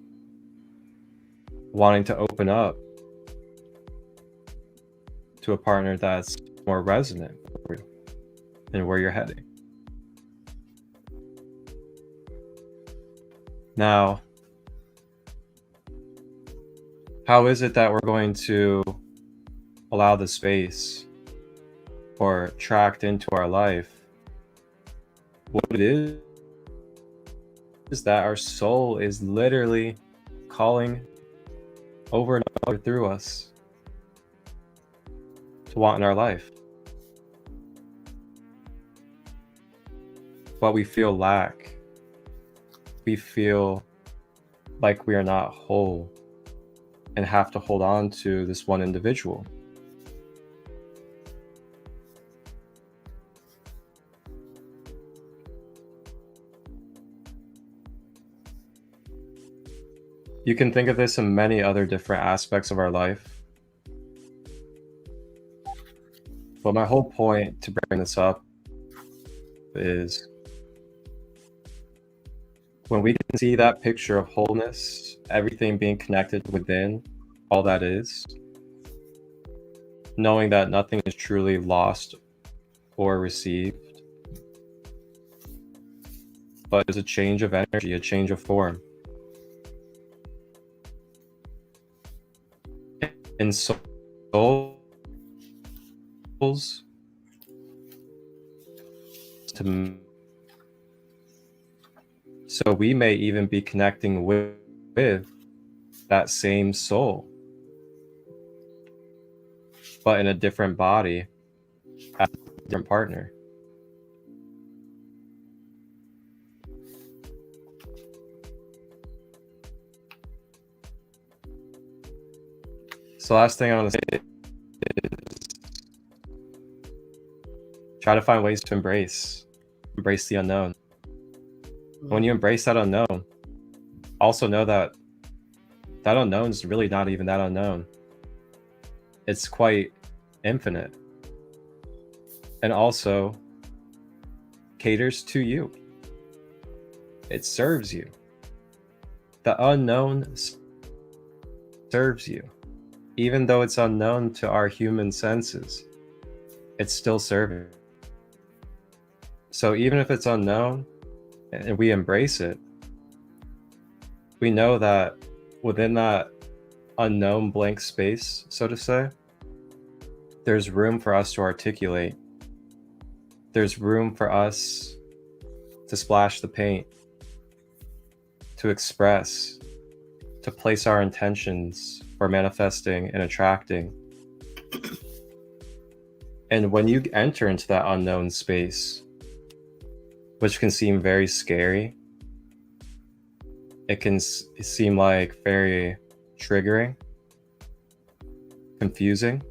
wanting to open up to a partner that's more resonant for you and where you're heading. Now, how is it that we're going to allow the space or attract into our life what it is that our soul is literally calling over and over through us to want in our life? But we feel lack. We feel like we are not whole and have to hold on to this one individual. You can think of this in many other different aspects of our life. But my whole point to bring this up is when we can see that picture of wholeness, everything being connected within all that is, knowing that nothing is truly lost or received, but is a change of energy, a change of form. And soul to, so we may even be connecting with that same soul, but in a different body, as a different partner. So last thing I want to say is try to find ways to embrace the unknown. When you embrace that unknown, also know that that unknown is really not even that unknown. It's quite infinite. And also caters to you. It serves you. The unknown serves you. Even though it's unknown to our human senses, it's still serving. So even if it's unknown and we embrace it, we know that within that unknown blank space, so to say, there's room for us to articulate. There's room for us to splash the paint, to express, to place our intentions for manifesting and attracting. And when you enter into that unknown space, which can seem very scary, it can seem like very triggering, confusing.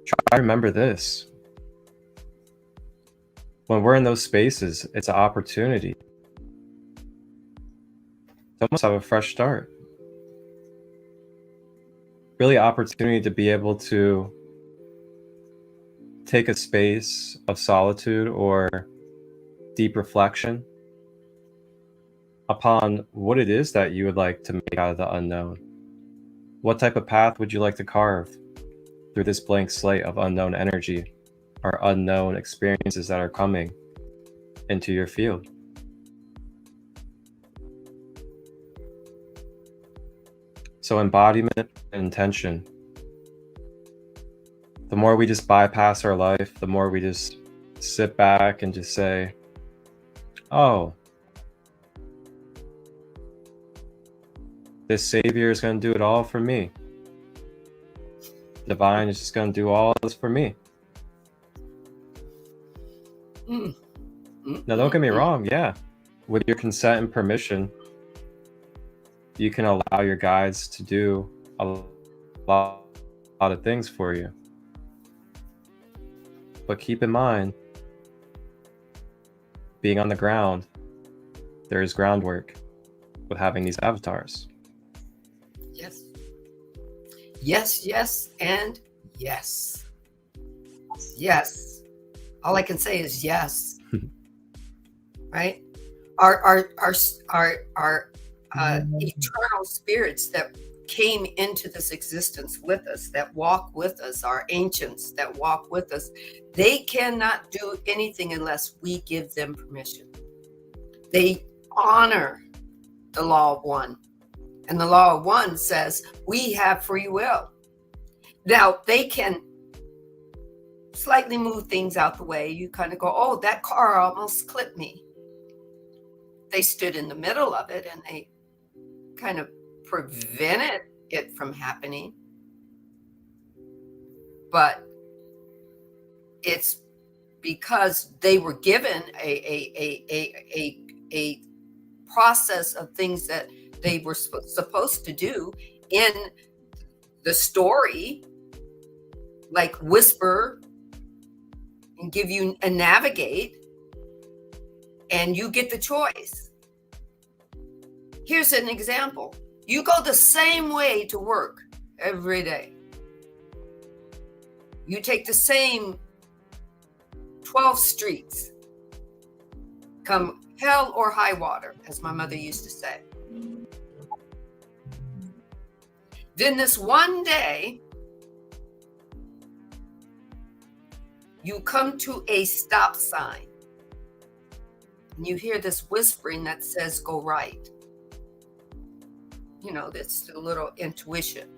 Try to remember this. When we're in those spaces, it's an opportunity to almost have a fresh start. Really opportunity to be able to take a space of solitude or deep reflection upon what it is that you would like to make out of the unknown. What type of path would you like to carve through this blank slate of unknown energy or unknown experiences that are coming into your field? So embodiment and intention. The more we just bypass our life, the more we just sit back and just say, oh, this savior is going to do it all for me. Divine is just going to do all this for me. Now, don't get me wrong. Yeah. With your consent and permission, you can allow your guides to do a lot of things for you. But keep in mind, being on the ground, there is groundwork with having these avatars. Yes. Yes, yes, and yes. Yes. All I can say is yes. Right? Our eternal spirits that came into this existence with us, that walk with us, our ancients that walk with us, they cannot do anything unless we give them permission. They honor the law of one. And the law of one says we have free will. Now, they can slightly move things out the way. You kind of go, oh, that car almost clipped me. They stood in the middle of it and they kind of prevented it from happening. But it's because they were given a process of things that they were supposed to do in the story, like whisper and give you a navigate, and you get the choice. Here's an example. You go the same way to work every day. You take the same 12 streets, come hell or high water, as my mother used to say. Then this one day, you come to a stop sign. And you hear this whispering that says, go right. You know, that's a little intuition.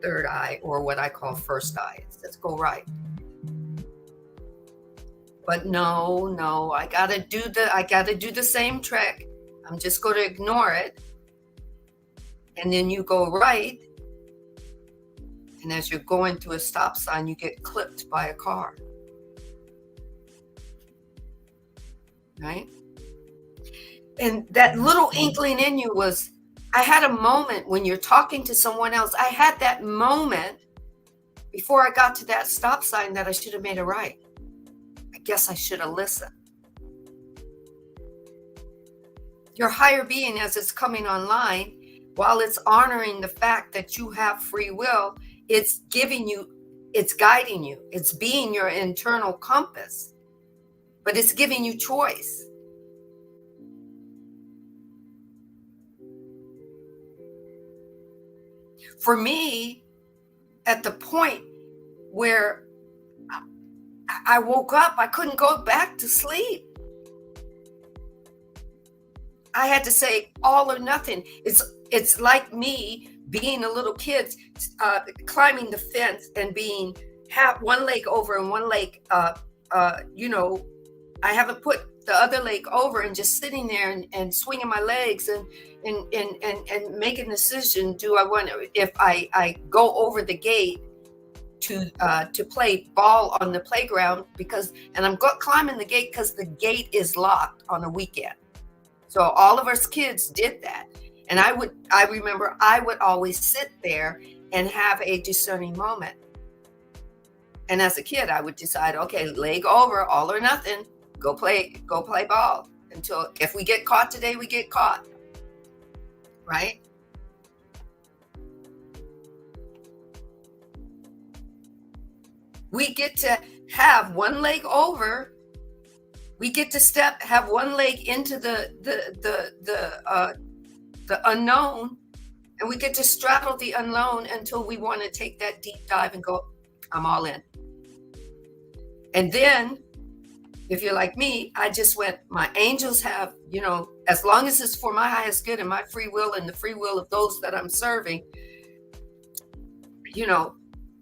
third eye, or what I call first eye. It says go right. But no, I gotta do the same trick. I'm just going to ignore it. And then you go right. And as you're going through a stop sign, you get clipped by a car. Right? And that little inkling in you was, I had a moment when you're talking to someone else. I had that moment before I got to that stop sign that I should have made a right. I guess I should have listened. Your higher being, as it's coming online, while it's honoring the fact that you have free will, it's giving you, it's guiding you, it's being your internal compass, but it's giving you choice. For me, at the point where I woke up, I couldn't go back to sleep. I had to say all or nothing. It's like me being a little kid, climbing the fence and being one leg over and one leg, I haven't put the other leg over and just sitting there and swinging my legs and making a decision. Do I want to, if I go over the gate to play ball on the playground, and I'm climbing the gate because the gate is locked on a weekend. So all of us kids did that. And I remember I would always sit there and have a discerning moment. And as a kid, I would decide, okay, leg over, all or nothing, go play ball until, if we get caught today, we get caught. Right? We get to have one leg over. We get to have one leg into the unknown, and we get to straddle the unknown until we want to take that deep dive and go, I'm all in. And then, if you're like me, I just went, my angels have, as long as it's for my highest good and my free will and the free will of those that I'm serving,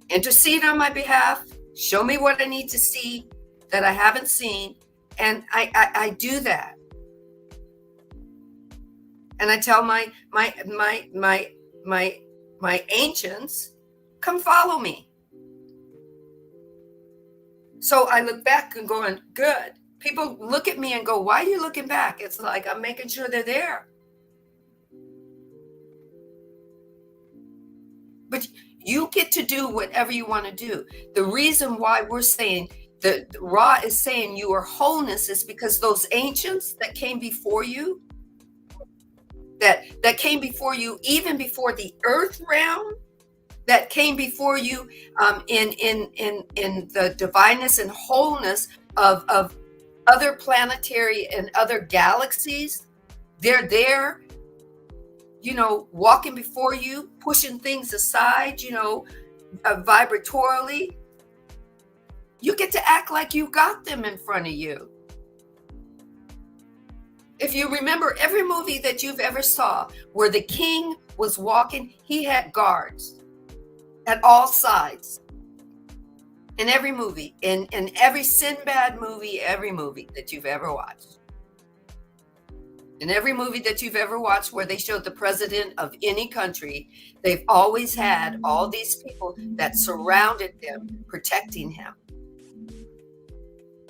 intercede on my behalf, show me what I need to see that I haven't seen. And I do that. And I tell my ancients, come follow me. So I look back and going, good. People look at me and go, why are you looking back? It's like, I'm making sure they're there. But you get to do whatever you want to do. The reason why we're saying, the Ra is saying you are wholeness, is because those ancients that came before you, that came before you, even before the earth realm, that came before you in the divineness and wholeness of other planetary and other galaxies, they're there, walking before you, pushing things aside, vibratorily. You get to act like you got them in front of you. If you remember every movie that you've ever saw where the king was walking, he had guards at all sides. In every movie, in every Sinbad movie, every movie that you've ever watched. In every movie that you've ever watched where they showed the president of any country, they've always had all these people that surrounded them, protecting him.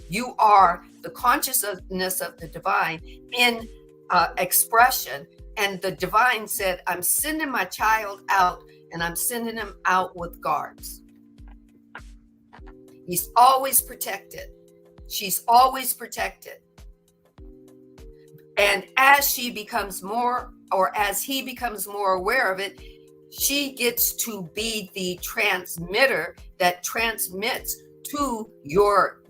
You are the consciousness of the divine in expression. And the divine said, I'm sending my child out, and I'm sending him out with guards. He's always protected. She's always protected. And as she becomes more, or as he becomes more aware of it, she gets to be the transmitter that transmits to your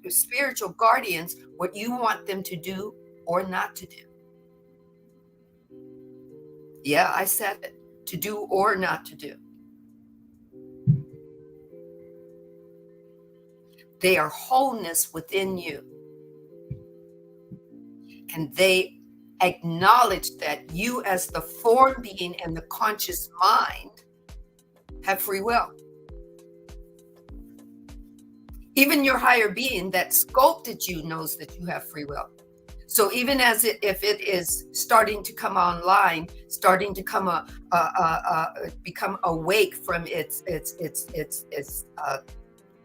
spiritual guardians what you want them to do or not to do. Yeah, I said it. To do or not to do. They are wholeness within you. And they acknowledge that you, as the form being and the conscious mind, have free will. Even your higher being that sculpted you knows that you have free will. So even if it is starting to come online, starting to come become awake from its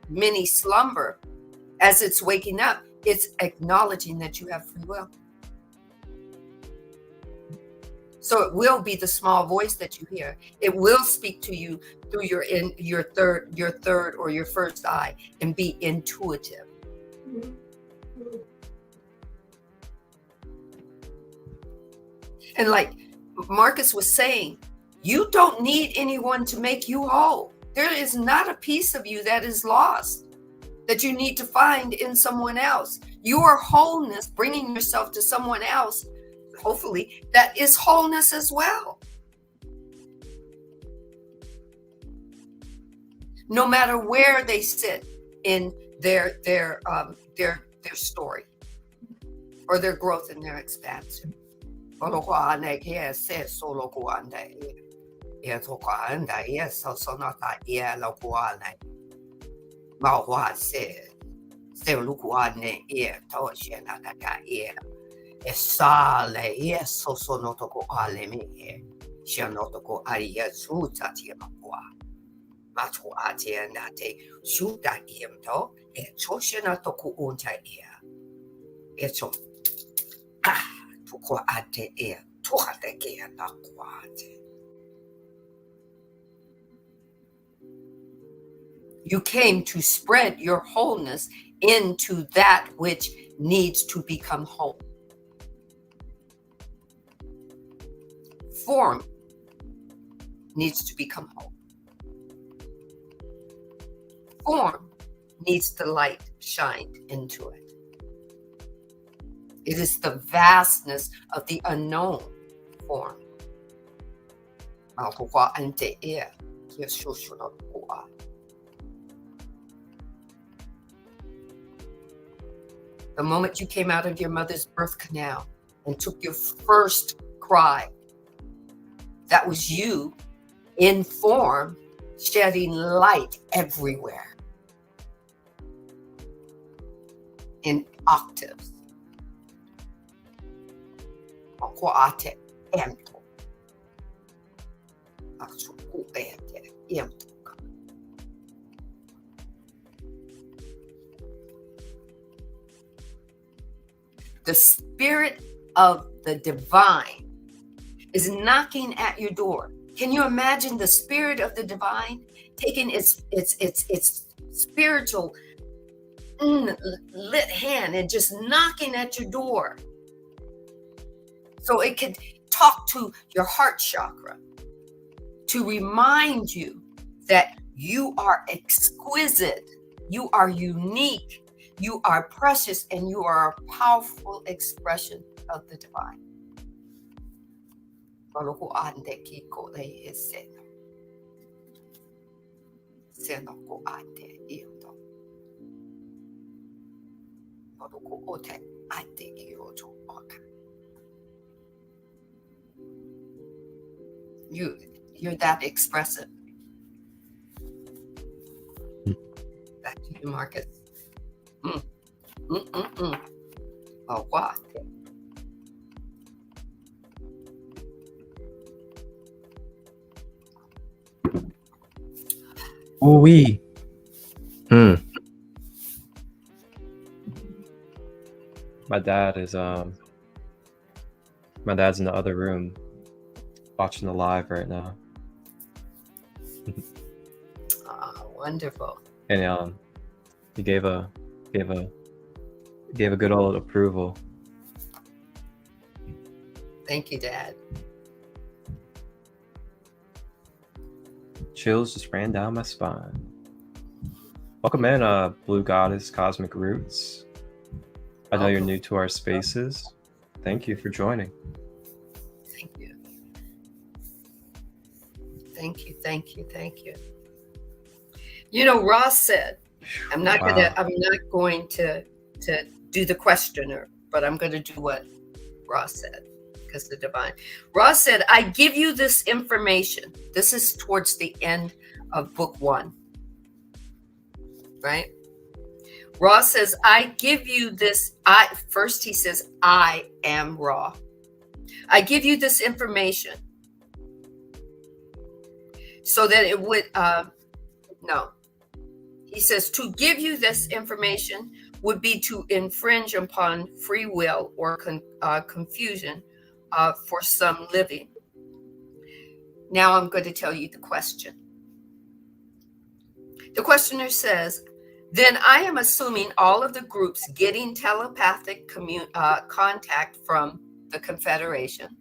mini slumber, as it's waking up, it's acknowledging that you have free will. So it will be the small voice that you hear. It will speak to you through your third or your first eye and be intuitive. And like Marcus was saying, you don't need anyone to make you whole. There is not a piece of you that is lost that you need to find in someone else. Your wholeness, bringing yourself to someone else, hopefully, that is wholeness as well. No matter where they sit in their story or their growth and their expansion. Esale yeso sonotoko aleme shanotoko aria suta tiamwa matu atienda te shuta iemto e choshena toku unta ia echo toko ate e tohate ke na kwate. You came to spread your wholeness into that which needs to become whole. Form needs to become whole. Form needs the light shined into it. It is the vastness of the unknown form. The moment you came out of your mother's birth canal and took your first cry, that was you in form, shedding light everywhere in octaves. The spirit of the divine is knocking at your door. Can you imagine the spirit of the divine taking its spiritual lit hand and just knocking at your door so it could talk to your heart chakra to remind you that you are exquisite, you are unique, you are precious, and you are a powerful expression of the divine. You're that expressive. Back to you, Marcus. Oh, what? Oh, we. My dad's in the other room watching the live right now. Oh, wonderful. And he gave a good old approval. Thank you, Dad. Chills just ran down my spine. Welcome in, Blue Goddess Cosmic Roots. I know you're new to our spaces. Thank you for joining. Thank you. Thank you, thank you, thank you. You know, Ross said, I'm not going to do the questioner, but I'm going to do what Ross said, because the divine. Ra said, I give you this information. This is towards the end of book 1, right? Ra says, I give you this. First he says, I am Ra. I give you this information so that it would, no. He says, to give you this information would be to infringe upon free will or confusion for some living. Now I'm going to tell you the question. The questioner says, then I am assuming all of the groups getting telepathic contact from the Confederation.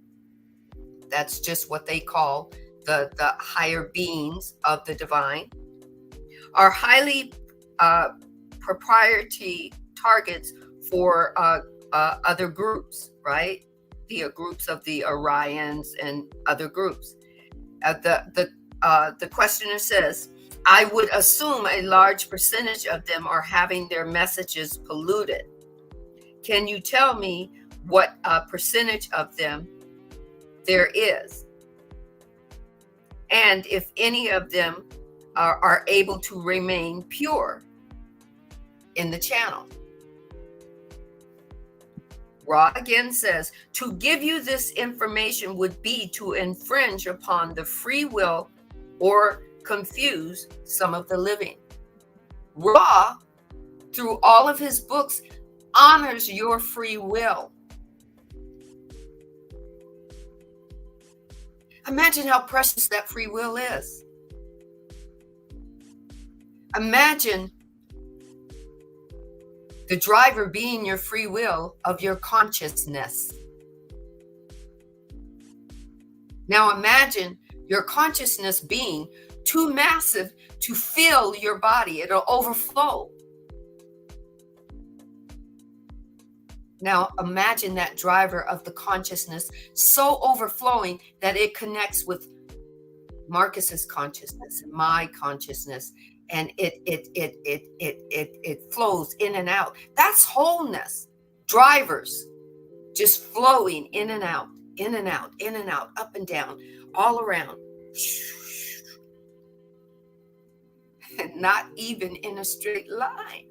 That's just what they call the higher beings of the divine, are highly proprietary targets for other groups, right? The groups of the Orions and other groups. The questioner says, I would assume a large percentage of them are having their messages polluted. Can you tell me what percentage of them there is? And if any of them are able to remain pure in the channel? Ra again says, to give you this information would be to infringe upon the free will or confuse some of the living. Ra, through all of his books, honors your free will. Imagine how precious that free will is. Imagine the driver being your free will of your consciousness. Now imagine your consciousness being too massive to fill your body. It'll overflow. Now imagine that driver of the consciousness so overflowing that it connects with Marcus's consciousness and my consciousness, and it flows in and out. That's wholeness. Drivers just flowing in and out, in and out, in and out, up and down, all around. And not even in a straight line.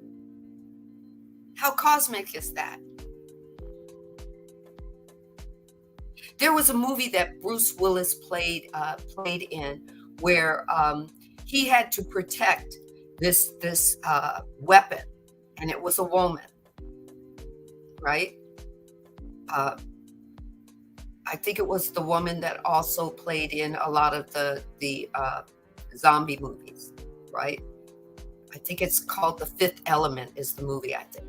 How cosmic is that? There was a movie that Bruce Willis played in where he had to protect this weapon, and it was a woman, right? I think it was the woman that also played in a lot of the zombie movies, right? I think it's called The Fifth Element is the movie, I think.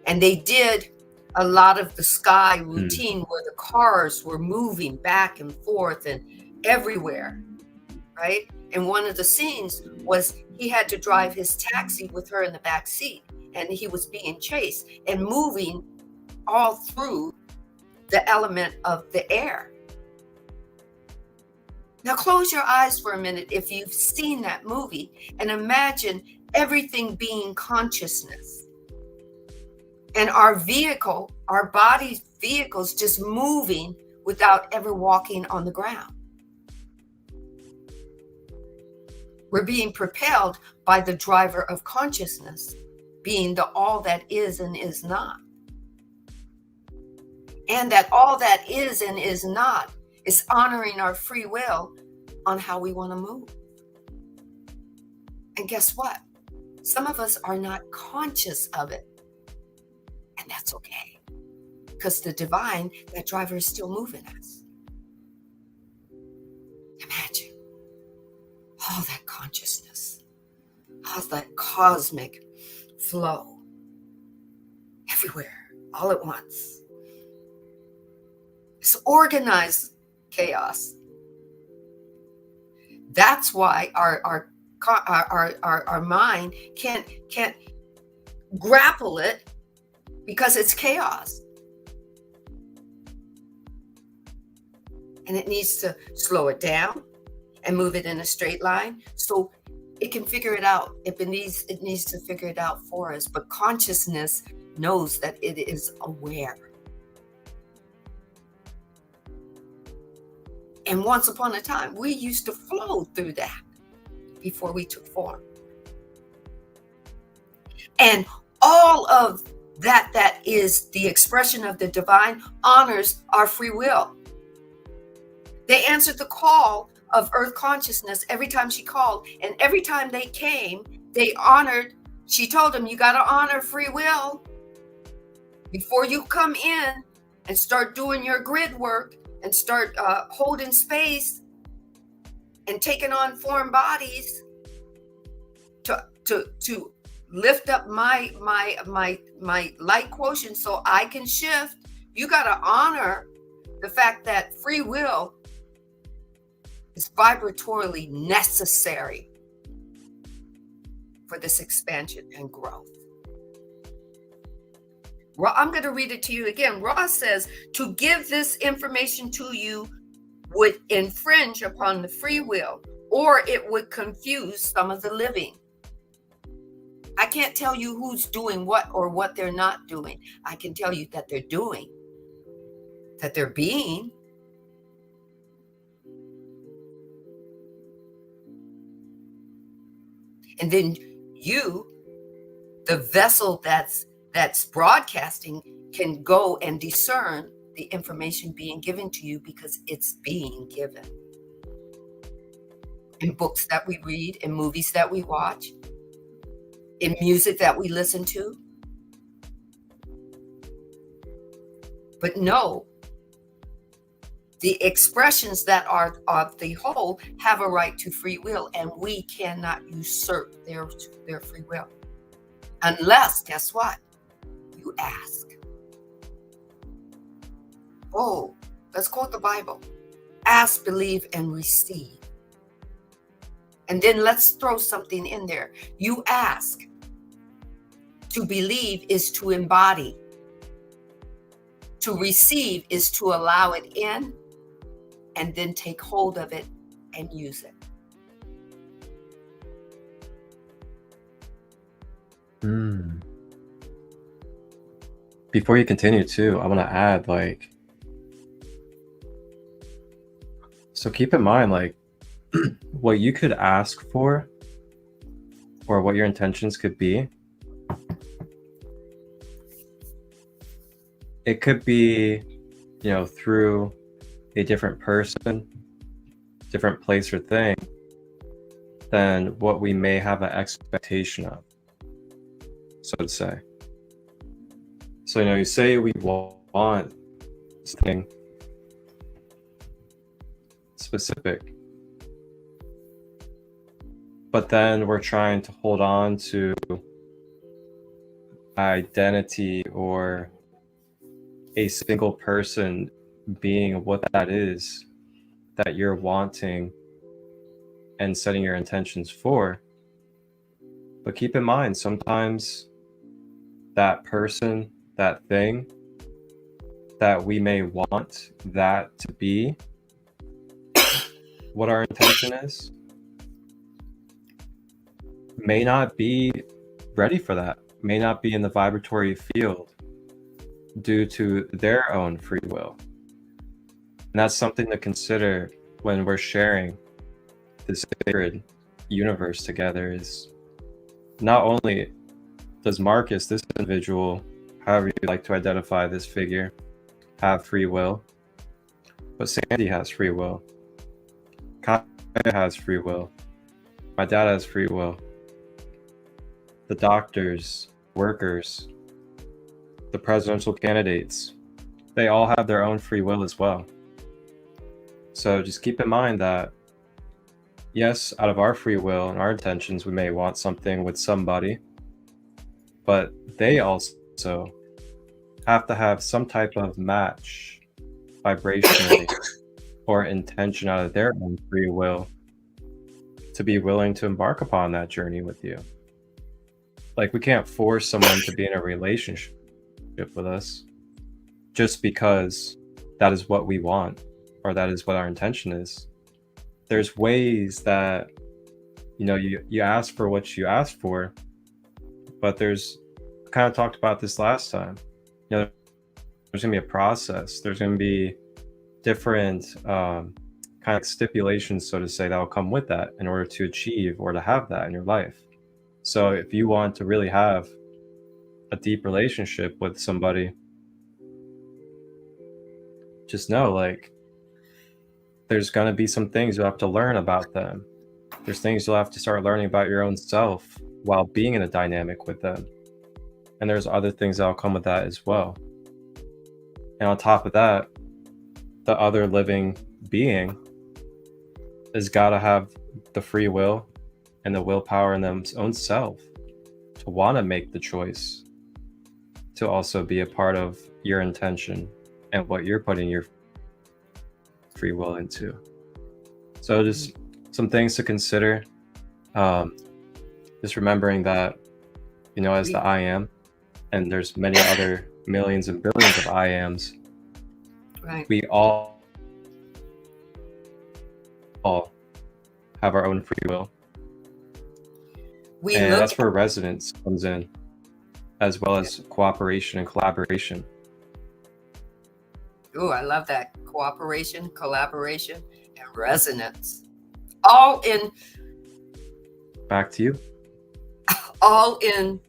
And they did a lot of the sky routine where the cars were moving back and forth and everywhere, right? And one of the scenes was he had to drive his taxi with her in the back seat, and he was being chased and moving all through the element of the air. Now close your eyes for a minute if you've seen that movie and imagine everything being consciousness. And our vehicle, our body's vehicles just moving without ever walking on the ground. We're being propelled by the driver of consciousness, being the all that is and is not. And that all that is and is not is honoring our free will on how we want to move. And guess what? Some of us are not conscious of it. And that's okay. Because the divine, that driver is still moving us. Imagine all that consciousness, all that cosmic flow everywhere, all at once. It's organized chaos. That's why our mind can't grapple it, because it's chaos. And it needs to slow it down and move it in a straight line so it can figure it out. If it needs to figure it out for us. But consciousness knows that it is aware. And once upon a time, we used to flow through that before we took form. And all of that is the expression of the divine honors our free will. They answered the call of earth consciousness every time she called. And every time they came, they honored. She told them, you got to honor free will before you come in and start doing your grid work and start holding space and taking on foreign bodies to lift up my light quotient so I can shift. You got to honor the fact that free will is vibratorily necessary for this expansion and growth. I'm going to read it to you again. Ross says, to give this information to you would infringe upon the free will, or it would confuse some of the living. I can't tell you who's doing what or what they're not doing. I can tell you that they're doing, that they're being. And then you, the vessel that's broadcasting, can go and discern the information being given to you because it's being given. In books that we read, in movies that we watch, in music that we listen to. But no, the expressions that are of the whole have a right to free will, and we cannot usurp their free will. Unless, guess what? You ask. Oh, let's quote the Bible. Ask, believe, and receive. And then let's throw something in there. You ask. To believe is to embody. To receive is to allow it in, and then take hold of it and use it. Before you continue too, I want to add, so keep in mind, what you could ask for or what your intentions could be. It could be, through a different person, different place or thing than what we may have an expectation of, so to say. So, you say we want something specific, but then we're trying to hold on to identity or a single person being what that is that you're wanting and setting your intentions for. But keep in mind, sometimes that person, that thing that we may want that to be what our intention is, may not be ready for that, may not be in the vibratory field due to their own free will. And that's something to consider when we're sharing this sacred universe together, is not only does Marcus, this individual, however you like to identify this figure, have free will, but Sandee has free will. Kaya has free will. My dad has free will. The doctors, workers, the presidential candidates, they all have their own free will as well. So just keep in mind that, yes, out of our free will and our intentions, we may want something with somebody, but they also have to have some type of match vibrationally or intention out of their own free will to be willing to embark upon that journey with you. We can't force someone to be in a relationship with us just because that is what we want or that is what our intention is. There's ways that you ask for what you ask for, but there's, I kind of talked about this last time, there's gonna be a process, there's gonna be different kind of stipulations, so to say, that will come with that in order to achieve or to have that in your life. So if you want to really have a deep relationship with somebody, just know, like, there's going to be some things you'll have to learn about them. There's things you'll have to start learning about your own self while being in a dynamic with them. And there's other things that'll come with that as well. And on top of that, the other living being has got to have the free will and the willpower in their own self to want to make the choice to also be a part of your intention and what you're putting your free will into. So just some things to consider. Just remembering that, you know, as the I am, and there's many other millions and billions of I ams, Right. we all have our own free will. And that's where resonance comes in, as well as cooperation and collaboration. Oh, I love that. Cooperation, collaboration, and resonance. All in. Back to you. All in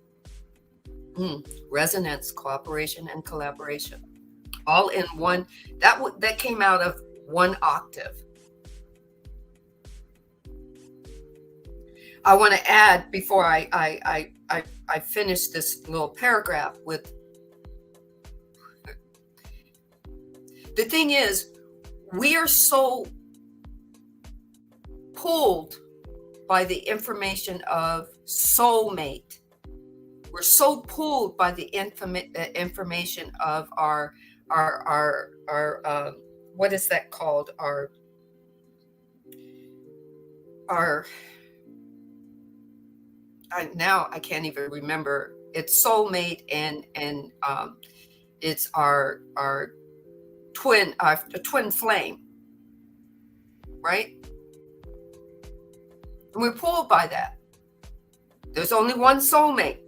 resonance, cooperation, and collaboration. All in one. That came out of one octave. I want to add, before I finish this little paragraph, with the thing is, we are so pulled by the information of soulmate. We're so pulled by the information of our what is that called? Our now I can't even remember. It's soulmate, and it's our twin flame, right? And we're pulled by that. There's only one soulmate,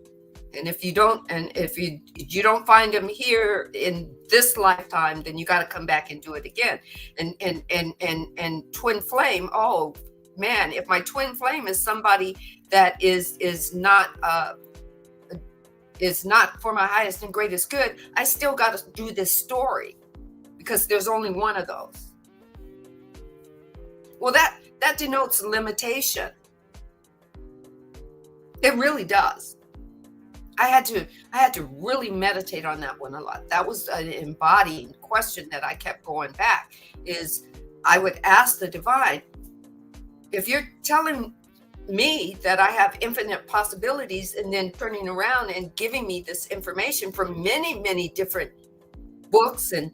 and if you don't find him here in this lifetime, then you got to come back and do it again. And twin flame. Oh man, if my twin flame is somebody that is not for my highest and greatest good, I still got to do this story, because there's only one of those. Well, that denotes limitation. It really does. I had to really meditate on that one a lot. That was an embodying question that I kept going back. Is I would ask the divine, if you're telling me that I have infinite possibilities, and then turning around and giving me this information from many, many different books and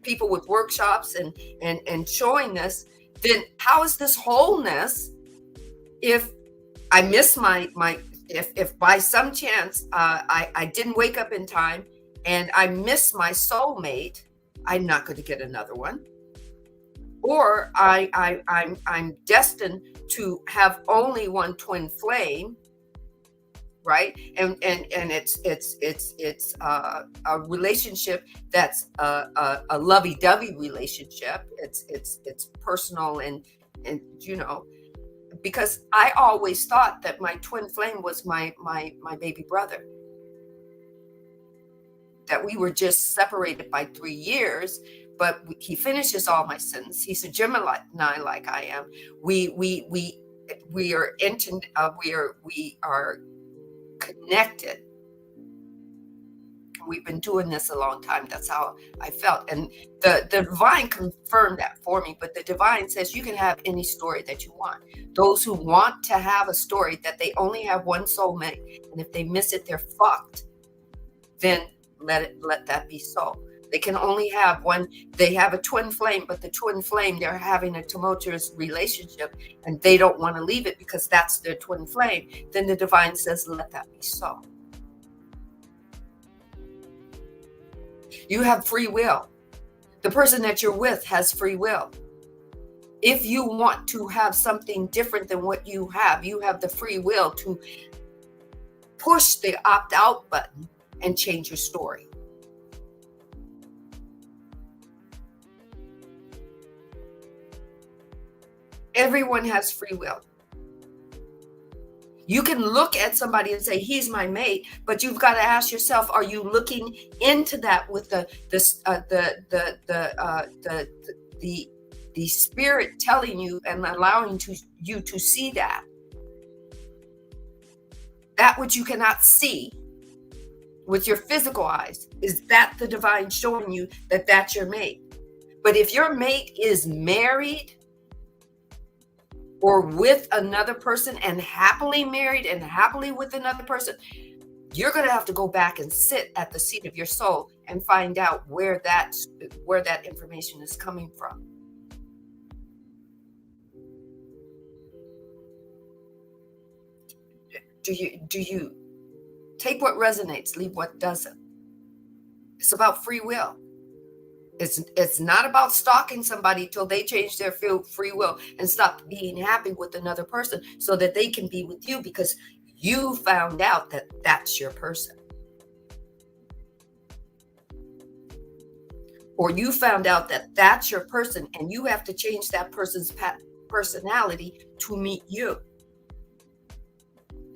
people with workshops and showing this, then how is this wholeness if I miss if by some chance I didn't wake up in time and I miss my soulmate, I'm not going to get another one. Or I'm destined to have only one twin flame, right? And it's a relationship that's a lovey-dovey relationship. It's personal, and you know, because I always thought that my twin flame was my baby brother, that we were just separated by 3 years. But he finishes all my sins. He's a Gemini, like I am. We are connected. We've been doing this a long time. That's how I felt, and the divine confirmed that for me. But the divine says you can have any story that you want. Those who want to have a story that they only have one soulmate, and if they miss it, they're fucked. Then let that be so. They can only have one. They have a twin flame, but the twin flame, they're having a tumultuous relationship and they don't want to leave it because that's their twin flame. Then the divine says, let that be so. You have free will. The person that you're with has free will. If you want to have something different than what you have the free will to push the opt-out button and change your story. Everyone has free will. You can look at somebody and say, he's my mate, but you've got to ask yourself, are you looking into that with the spirit telling you and allowing you to see that which you cannot see with your physical eyes? Is that the divine showing you that that's your mate? But if your mate is married or with another person and happily married and happily with another person, you're going to have to go back and sit at the seat of your soul and find out where that information is coming from. Do you take what resonates, leave what doesn't? It's about free will. It's not about stalking somebody till they change their free will and stop being happy with another person so that they can be with you because you found out that that's your person. Or you found out that that's your person and you have to change that person's personality to meet you.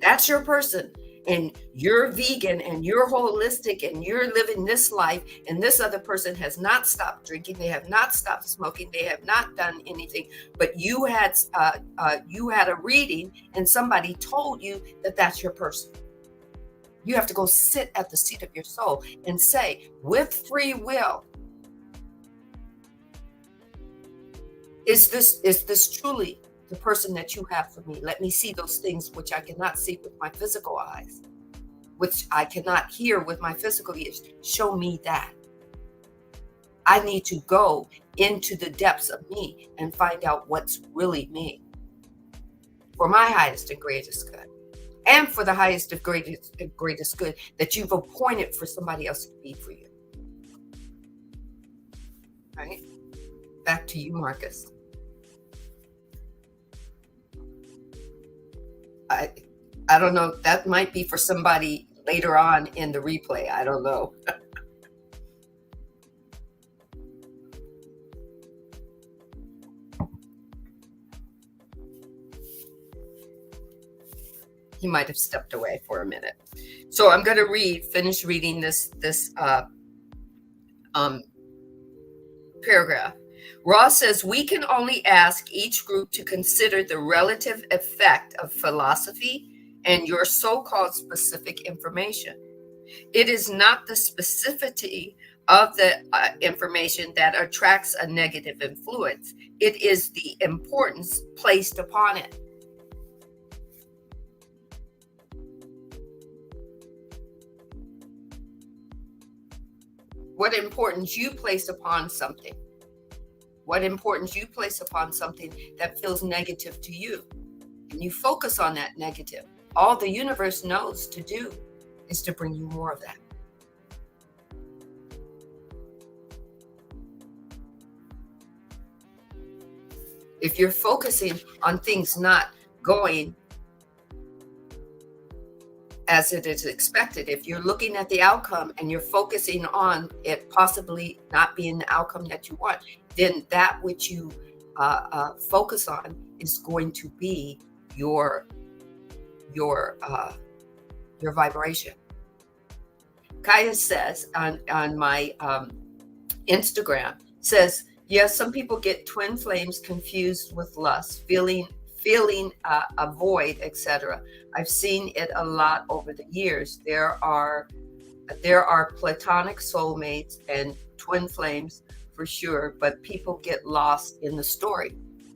That's your person. And you're vegan and you're holistic and you're living this life, and this other person has not stopped drinking, they have not stopped smoking, they have not done anything, but you had a reading and somebody told you that that's your person. You have to go sit at the seat of your soul and say, with free will, is this truly the person that you have for me? Let me see those things which I cannot see with my physical eyes, which I cannot hear with my physical ears. Show me that. I need to go into the depths of me and find out what's really me for my highest and greatest good, and for the highest and greatest good that you've appointed for somebody else to be for you. Right? Back to you, Marcus. I don't know. That might be for somebody later on in the replay. I don't know. He might have stepped away for a minute. So I'm going to finish reading this paragraph. Ross says, we can only ask each group to consider the relative effect of philosophy and your so-called specific information. It is not the specificity of the information that attracts a negative influence. It is the importance placed upon it. What importance you place upon something. What importance you place upon something that feels negative to you. And you focus on that negative. All the universe knows to do is to bring you more of that. If you're focusing on things not going as it is expected, if you're looking at the outcome and you're focusing on it possibly not being the outcome that you want, then that which you focus on is going to be your vibration. Kaya says on my Instagram, says, yes, some people get twin flames confused with lust, feeling a void, etc. I've seen it a lot over the years. There are platonic soulmates and twin flames for sure, but people get lost in the story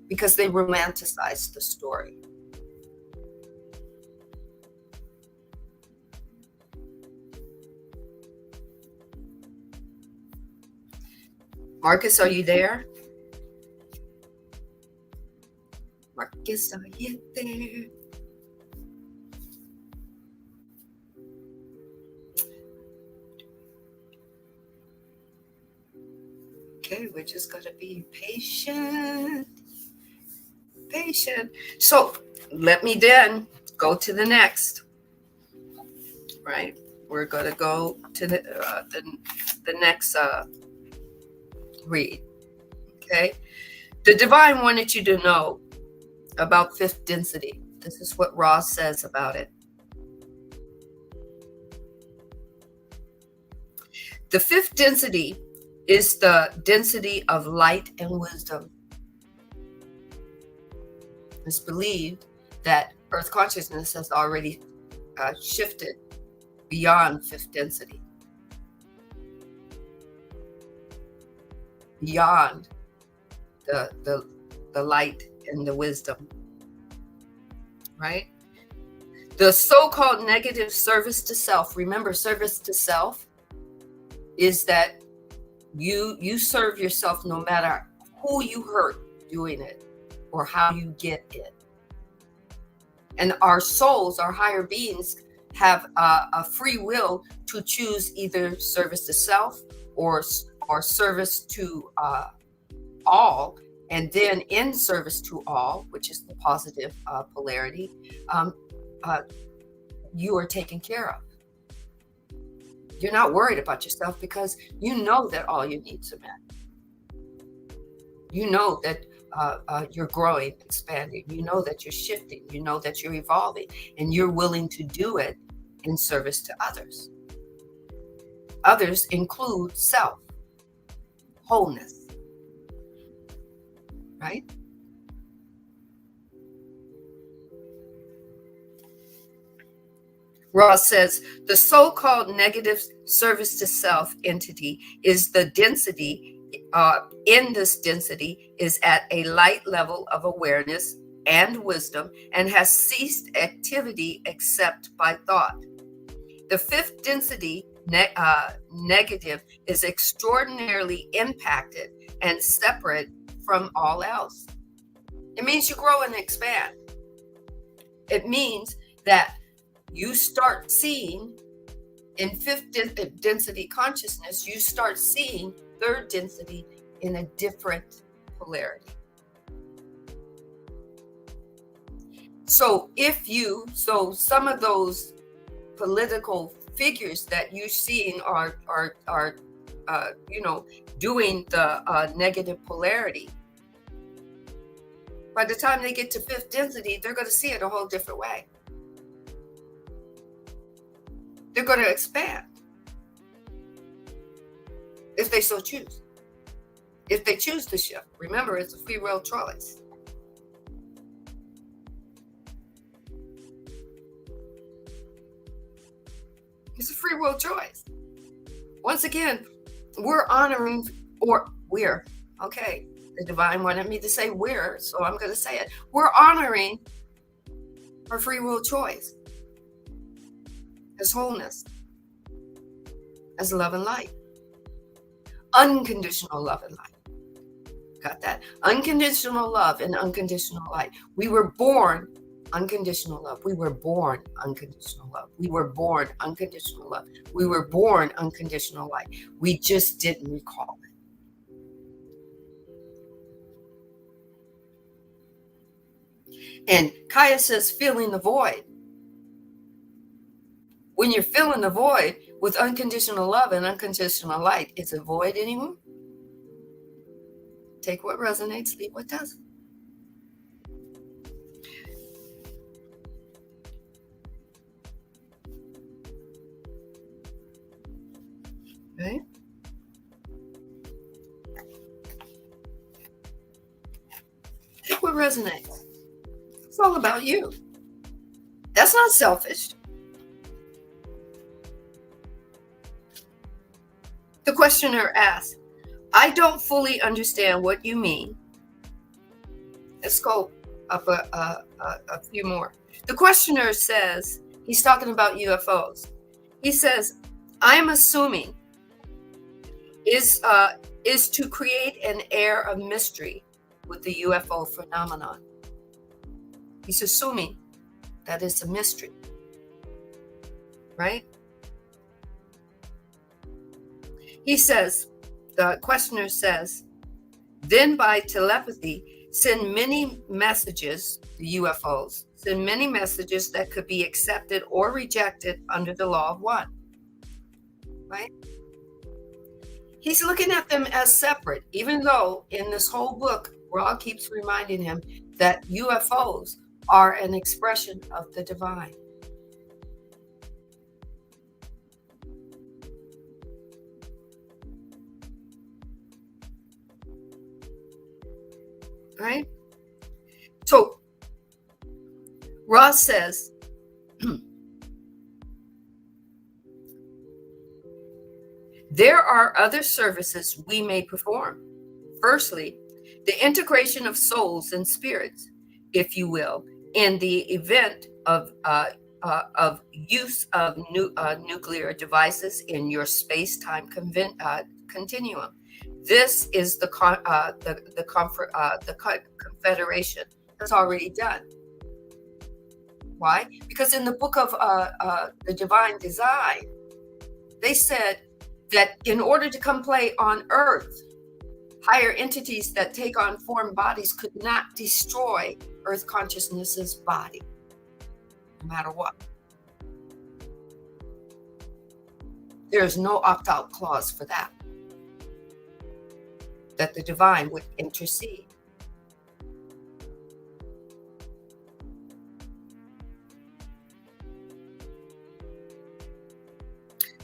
because they romanticize the story. Marcus, are you there? Marcus, are you there? Okay, we're just going to be patient. So let me then go to the next, right? We're going to go to the next read, okay? The divine wanted you to know about fifth density. This is what Ross says about it. The fifth density is the density of light and wisdom. It's believed that Earth consciousness has already shifted beyond fifth density, beyond the light and the wisdom, right? The so-called negative service to self. Remember, service to self is that you serve yourself no matter who you hurt doing it or how you get it. And our souls, our higher beings, have a free will to choose either service to self or service to all, and then in service to all, which is the positive polarity, you are taken care of. You're not worried about yourself because you know that all your needs are met. You know that you're growing, expanding. You know that you're shifting. You know that you're evolving, and you're willing to do it in service to others. Others include self, wholeness, right? Ross says, the so-called negative service to self entity is the density, in this density is at a light level of awareness and wisdom and has ceased activity except by thought. The fifth density, negative, is extraordinarily impacted and separate from all else. It means you grow and expand. It means that you start seeing in fifth density consciousness, you start seeing third density in a different polarity. So some of those political figures that you're seeing are doing the negative polarity. By the time they get to fifth density, they're going to see it a whole different way. They're going to expand if they so choose. If they choose to shift, remember, it's a free will choice. It's a free will choice. Once again, we're honoring, the divine wanted me to say we're, so I'm going to say it. We're honoring our free will choice as wholeness, as love and light. Unconditional love and light. Got that? Unconditional love and unconditional light. We were born unconditional love. We were born unconditional love. We were born unconditional love. We were born unconditional light. We just didn't recall it. And Kaya says, feeling the void. When you're filling the void with unconditional love and unconditional light, is it void anymore? Take what resonates, leave what doesn't. Right? Take what resonates. It's all about you. That's not selfish. The questioner asks, I don't fully understand what you mean. Let's go up a few more. The questioner says, he's talking about UFOs. He says, I'm assuming is to create an air of mystery with the UFO phenomenon. He's assuming that it's a mystery, right? He says, the questioner says, then by telepathy, send many messages, the UFOs, send many messages that could be accepted or rejected under the law of one, right? He's looking at them as separate, even though in this whole book, Ra keeps reminding him, that UFOs are an expression of the divine. Right? So Ross says, there are other services we may perform. Firstly, the integration of souls and spirits, if you will, in the event of use of nuclear devices in your space-time continuum. This is the Confederation has already done. Why? Because in the book of the Divine Design, they said that in order to come play on Earth, higher entities that take on form bodies could not destroy Earth consciousness's body, no matter what. There is no opt-out clause for that the divine would intercede.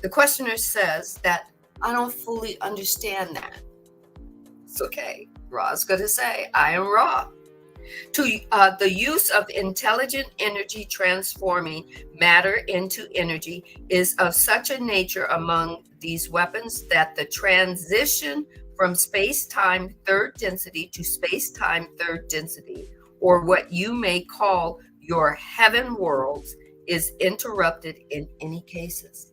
The questioner says that I don't fully understand that. It's okay. Ra's going to say, I am Ra. To the use of intelligent energy transforming matter into energy is of such a nature among these weapons that the transition from space-time third density to space-time third density, or what you may call your heaven worlds, is interrupted in any cases.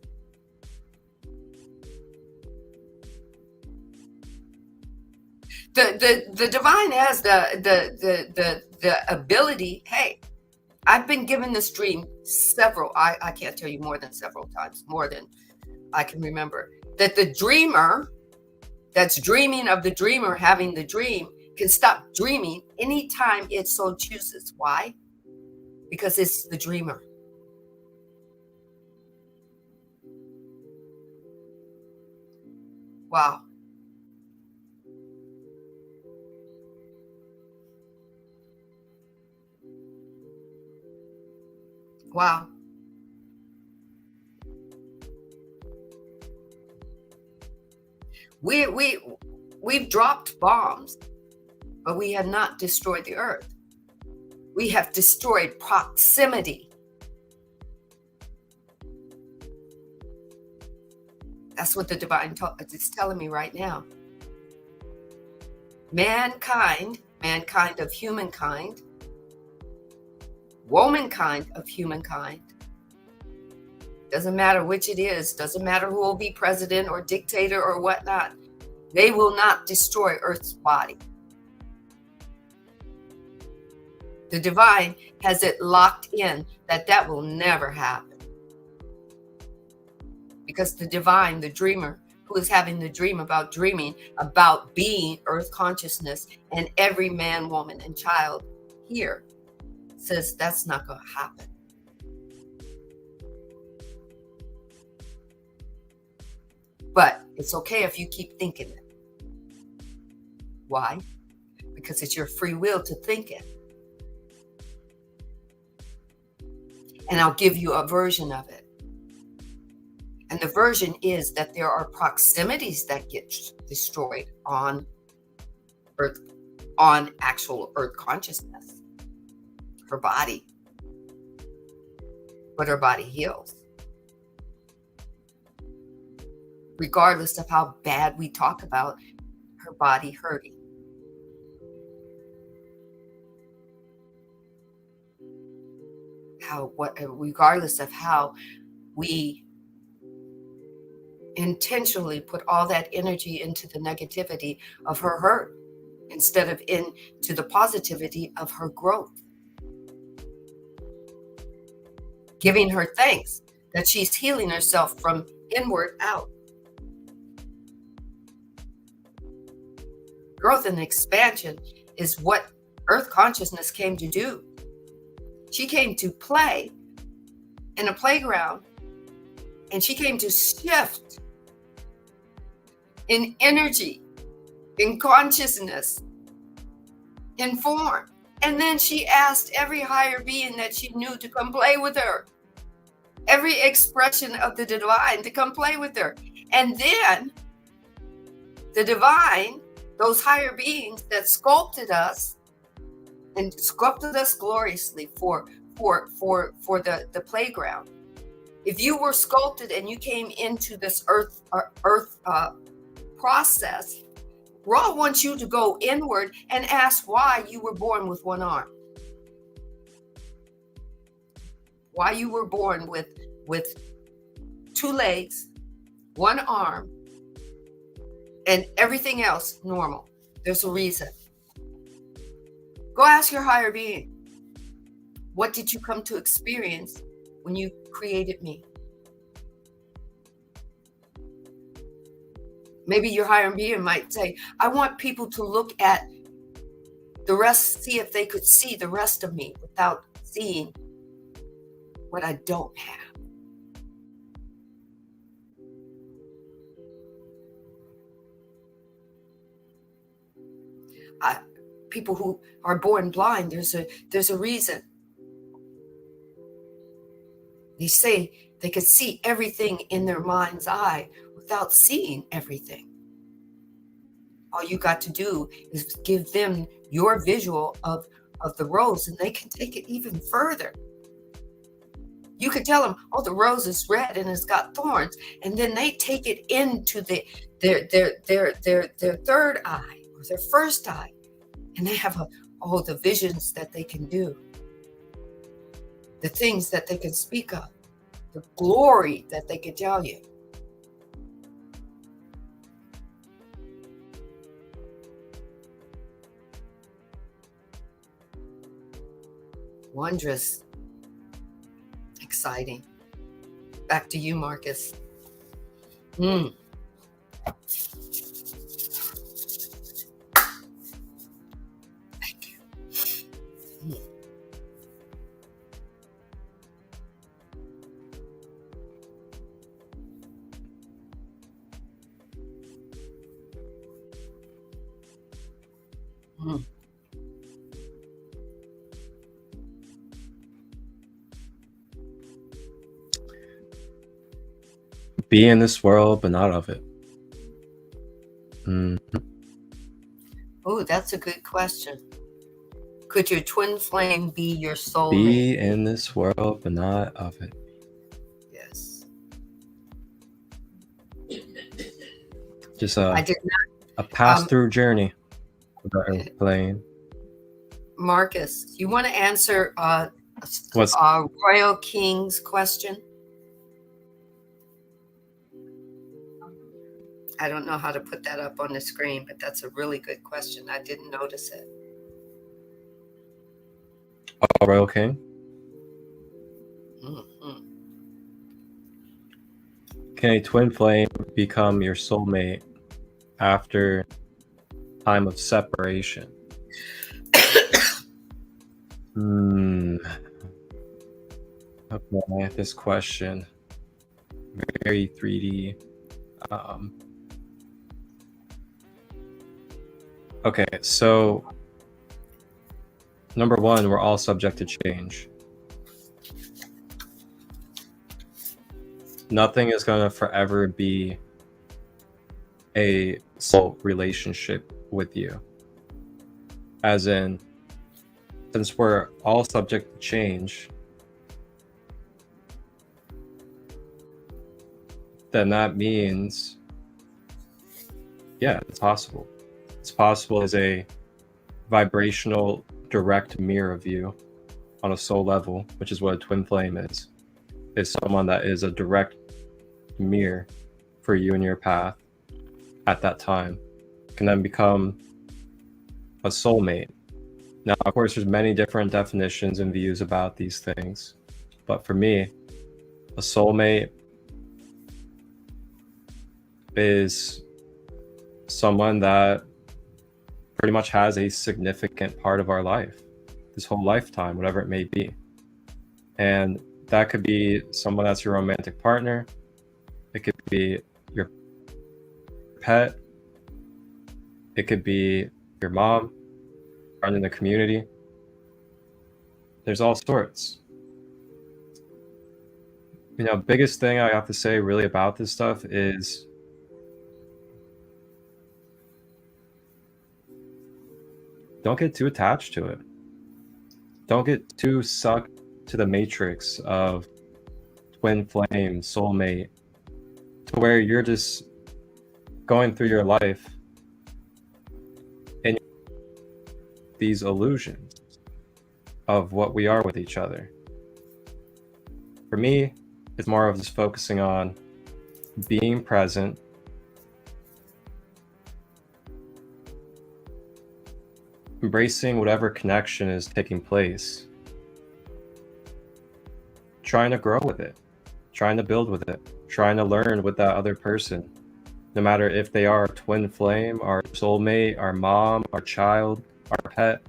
The divine has the ability. Hey, I've been given this dream several, I can't tell you more than several times, more than I can remember, that the dreamer that's dreaming of the dreamer having the dream can stop dreaming anytime it so chooses. Why? Because it's the dreamer. Wow. Wow. We've dropped bombs, but we have not destroyed the earth. We have destroyed proximity. That's what the divine is telling me right now. Mankind of humankind, womankind of humankind, doesn't matter which it is, doesn't matter who will be president or dictator or whatnot, they will not destroy Earth's body. The divine has it locked in that will never happen. Because the divine, the dreamer, who is having the dream about dreaming, about being Earth consciousness, and every man, woman, and child here says that's not going to happen. But it's okay if you keep thinking it. Why? Because it's your free will to think it. And I'll give you a version of it. And the version is that there are proximities that get destroyed on Earth, on actual Earth consciousness, her body. But her body heals. Regardless of how bad we talk about her body hurting. Regardless of how we intentionally put all that energy into the negativity of her hurt instead of into the positivity of her growth. Giving her thanks that she's healing herself from inward out. Growth and expansion is what Earth consciousness came to do. She came to play in a playground, and she came to shift in energy, in consciousness, in form, And then she asked every higher being that she knew to come play with her. Every expression of the divine to come play with her. And then the divine, those higher beings that sculpted us and sculpted us gloriously for the playground. If you were sculpted and you came into this earth process, Ra wants you to go inward and ask why you were born with one arm. Why you were born with 2 legs, 1 arm, and everything else normal. There's a reason. Go ask your higher being, what did you come to experience when you created me? Maybe your higher being might say, I want people to look at the rest, see if they could see the rest of me without seeing what I don't have. People who are born blind, there's a reason. They say they could see everything in their mind's eye without seeing everything. All you got to do is give them your visual of the rose, and they can take it even further. You could tell them, oh, the rose is red and it's got thorns, and then they take it into their third eye or their first eye, and they have all the visions that they can do, the things that they can speak of, the glory that they can tell you. Wondrous. Exciting. Back to you, Marcus. Thank you. Be in this world, but not of it. Oh, that's a good question. Could your twin flame be your soulmate? Be in this world, but not of it. Yes. Just I did not. a pass-through journey with our plane. Marcus, you want to answer What's Royal King's question? I don't know how to put that up on the screen, but that's a really good question. I didn't notice it. Royal King? Mm-hmm. Can a twin flame become your soulmate after time of separation? Okay, this question, very 3D. Okay, so number one, we're all subject to change. Nothing is going to forever be a soul relationship with you. As in, since we're all subject to change, then that means, yeah, it's possible. It's possible as a vibrational direct mirror of you on a soul level, which is what a twin flame is someone that is a direct mirror for you and your path at that time, can then become a soulmate. Now, of course, there's many different definitions and views about these things, but for me, a soulmate is someone that pretty much has a significant part of our life, this whole lifetime, whatever it may be. And that could be someone that's your romantic partner. It could be your pet. It could be your mom, friend in the community. There's all sorts. Biggest thing I have to say really about this stuff is don't get too attached to it. Don't get too sucked to the matrix of twin flame, soulmate, to where you're just going through your life and these illusions of what we are with each other. For me, it's more of just focusing on being present, embracing whatever connection is taking place, trying to grow with it, trying to build with it, trying to learn with that other person, no matter if they are a twin flame, our soulmate, our mom, our child, our pet,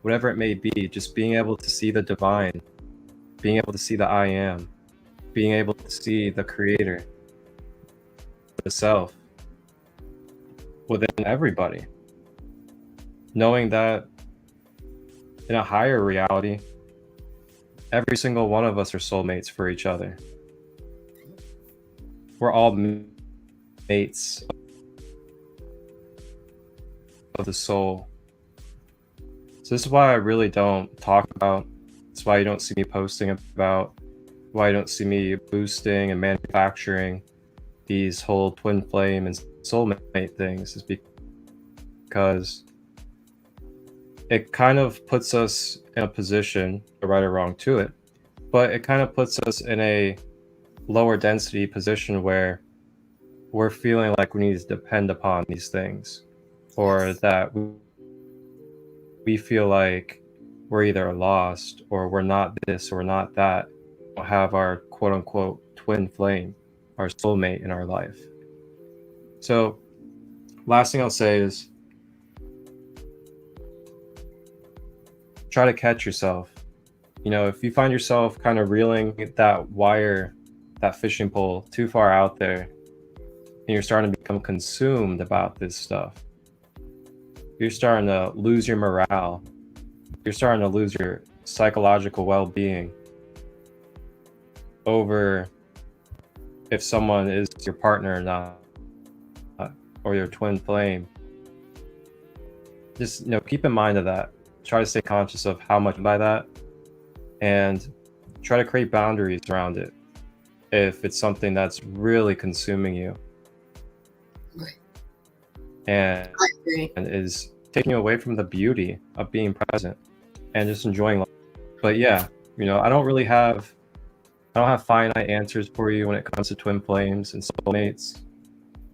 whatever it may be. Just being able to see the divine, being able to see the I am, being able to see the creator, the self within everybody, knowing that in a higher reality, every single one of us are soulmates for each other. We're all mates of the soul. So this is why I really don't talk about, it's why you don't see me posting about, why you don't see me boosting and manufacturing these whole twin flame and soulmate things, is because it kind of puts us in a position, right or wrong to it, but it kind of puts us in a lower density position where we're feeling like we need to depend upon these things, or that we feel like we're either lost or we're not this or we're not that, we don't have our quote unquote twin flame, our soulmate in our life. So last thing I'll say is try to catch yourself. If you find yourself kind of reeling that wire, that fishing pole too far out there, and you're starting to become consumed about this stuff, you're starting to lose your morale, you're starting to lose your psychological well-being over if someone is your partner or not, or your twin flame. Just keep in mind of that. Try to stay conscious of how much by that, and try to create boundaries around it if it's something that's really consuming you. Right. And I agree. is taking you away from the beauty of being present and just enjoying life. But yeah, I don't have finite answers for you when it comes to twin flames and soulmates,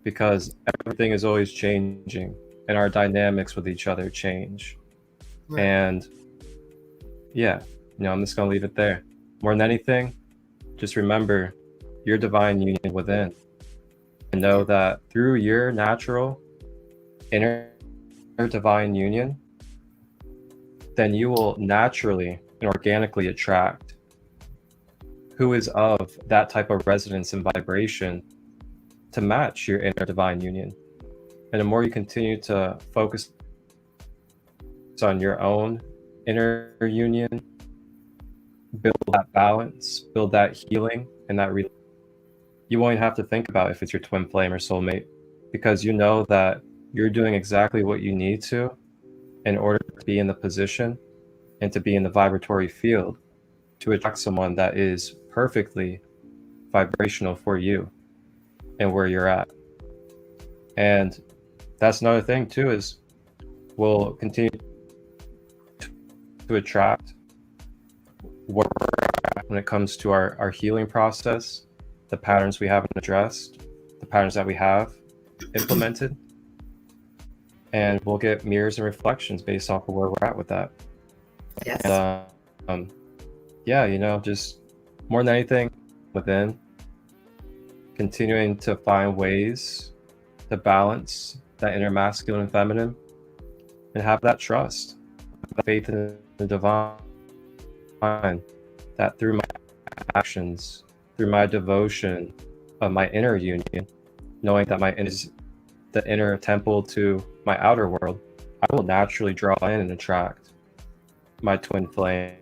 because everything is always changing and our dynamics with each other change. Right. And yeah, I'm just gonna leave it there. More than anything, just remember your divine union within, and know that through your natural inner divine union, then you will naturally and organically attract who is of that type of resonance and vibration to match your inner divine union. And the more you continue to focus on your own inner union, build that balance, build that healing, and that you won't have to think about if it's your twin flame or soulmate, because you know that you're doing exactly what you need to in order to be in the position and to be in the vibratory field to attract someone that is perfectly vibrational for you and where you're at. And that's another thing too, is we'll continue to attract where we're at when it comes to our healing process, the patterns we haven't addressed, the patterns that we have implemented, and we'll get mirrors and reflections based off of where we're at with that. Yes. And yeah, just more than anything within, continuing to find ways to balance that inner masculine and feminine, and have that trust, that faith in the divine, that through my actions, through my devotion of my inner union, knowing that my is the inner temple to my outer world, I will naturally draw in and attract my twin flame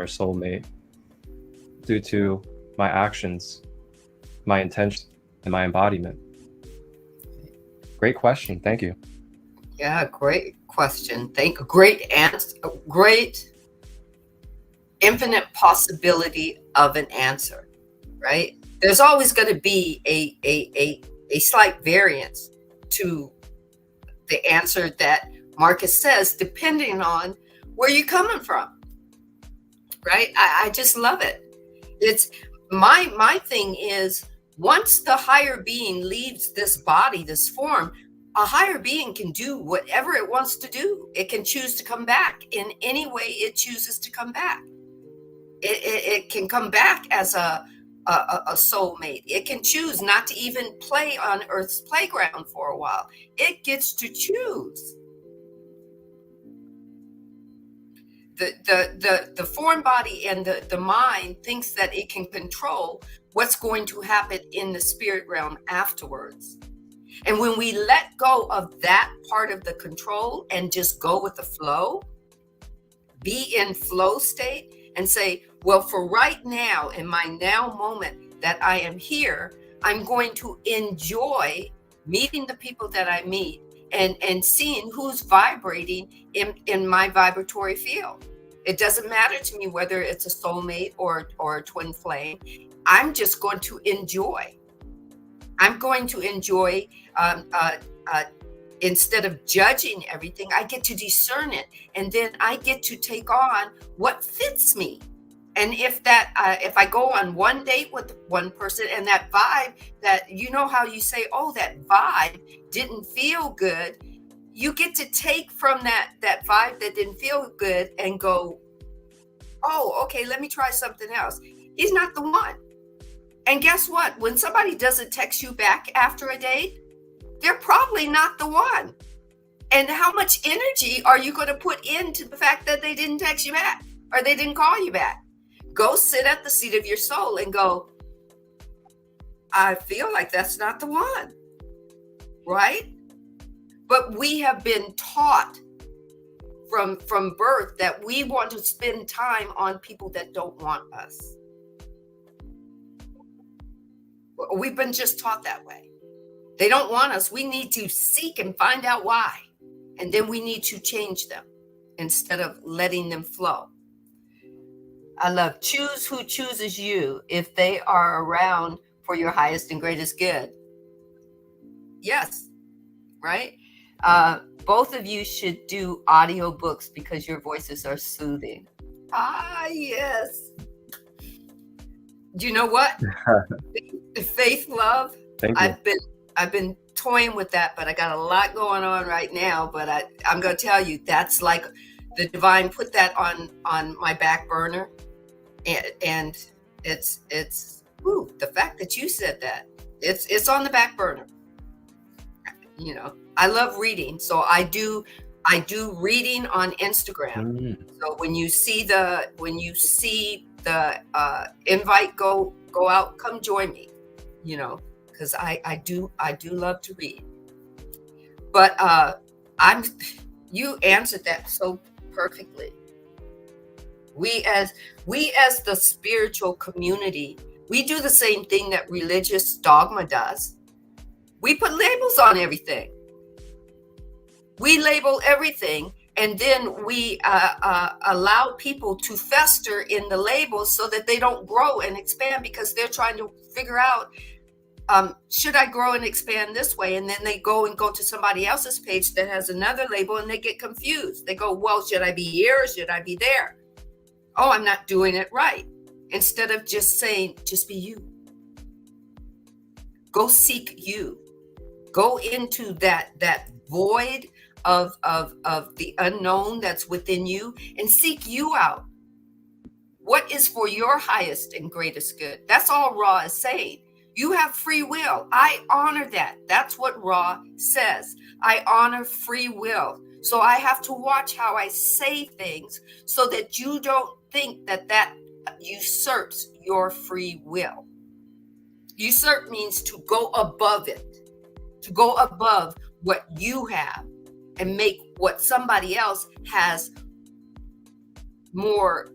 or soulmate due to my actions, my intention, and my embodiment? Great question. Thank you. Yeah, great question. Great answer. Great infinite possibility of an answer, right? There's always going to be a slight variance to the answer that Marcus says, depending on where you're coming from, right? I just love it. It's my thing is, once the higher being leaves this body, this form, a higher being can do whatever it wants to do. It can choose to come back in any way it chooses to come back. It can come back as a soulmate. It can choose not to even play on Earth's playground for a while. It gets to choose. The foreign body and the mind thinks that it can control what's going to happen in the spirit realm afterwards. And when we let go of that part of the control and just go with the flow, be in flow state and say, well, for right now, in my now moment that I am here, I'm going to enjoy meeting the people that I meet and seeing who's vibrating in my vibratory field. It doesn't matter to me whether it's a soulmate or a twin flame. I'm just going to enjoy. I'm going to enjoy, instead of judging everything, I get to discern it. And then I get to take on what fits me. And if I go on one date with one person and that vibe, that, you know how you say, oh, that vibe didn't feel good, you get to take from that vibe that didn't feel good and go, oh, okay, let me try something else. He's not the one. And guess what? When somebody doesn't text you back after a date, they're probably not the one. And how much energy are you going to put into the fact that they didn't text you back or they didn't call you back? Go sit at the seat of your soul and go, I feel like that's not the one, right? But we have been taught from birth that we want to spend time on people that don't want us. We've been just taught that way. They don't want us. We need to seek and find out why. And then we need to change them instead of letting them flow. I love choose who chooses you if they are around for your highest and greatest good. Yes, right? Both of you should do audiobooks because your voices are soothing. Ah, yes. Do you know what? Faith, love. Thank you. I've been toying with that, but I got a lot going on right now. But I'm going to tell you, that's like the divine put that on my back burner, and it's the fact that you said that, it's on the back burner. You know, I love reading, so I do reading on Instagram. So when you see the invite, go out, come join me, you know, because I do love to read. But you answered that so perfectly. We as the spiritual community, we do the same thing that religious dogma does. We put labels on everything. We label everything, and then we allow people to fester in the labels so that they don't grow and expand, because they're trying to figure out, should I grow and expand this way? And then they go to somebody else's page that has another label, and they get confused. They go, well, should I be here or should I be there? Oh, I'm not doing it right. Instead of just saying, just be you. Go seek you. Go into that void of the unknown that's within you and seek you out. What is for your highest and greatest good? That's all Ra is saying. You have free will. I honor that. That's what Ra says. I honor free will. So I have to watch how I say things so that you don't think that usurps your free will. Usurp means to go above it. To go above what you have and make what somebody else has more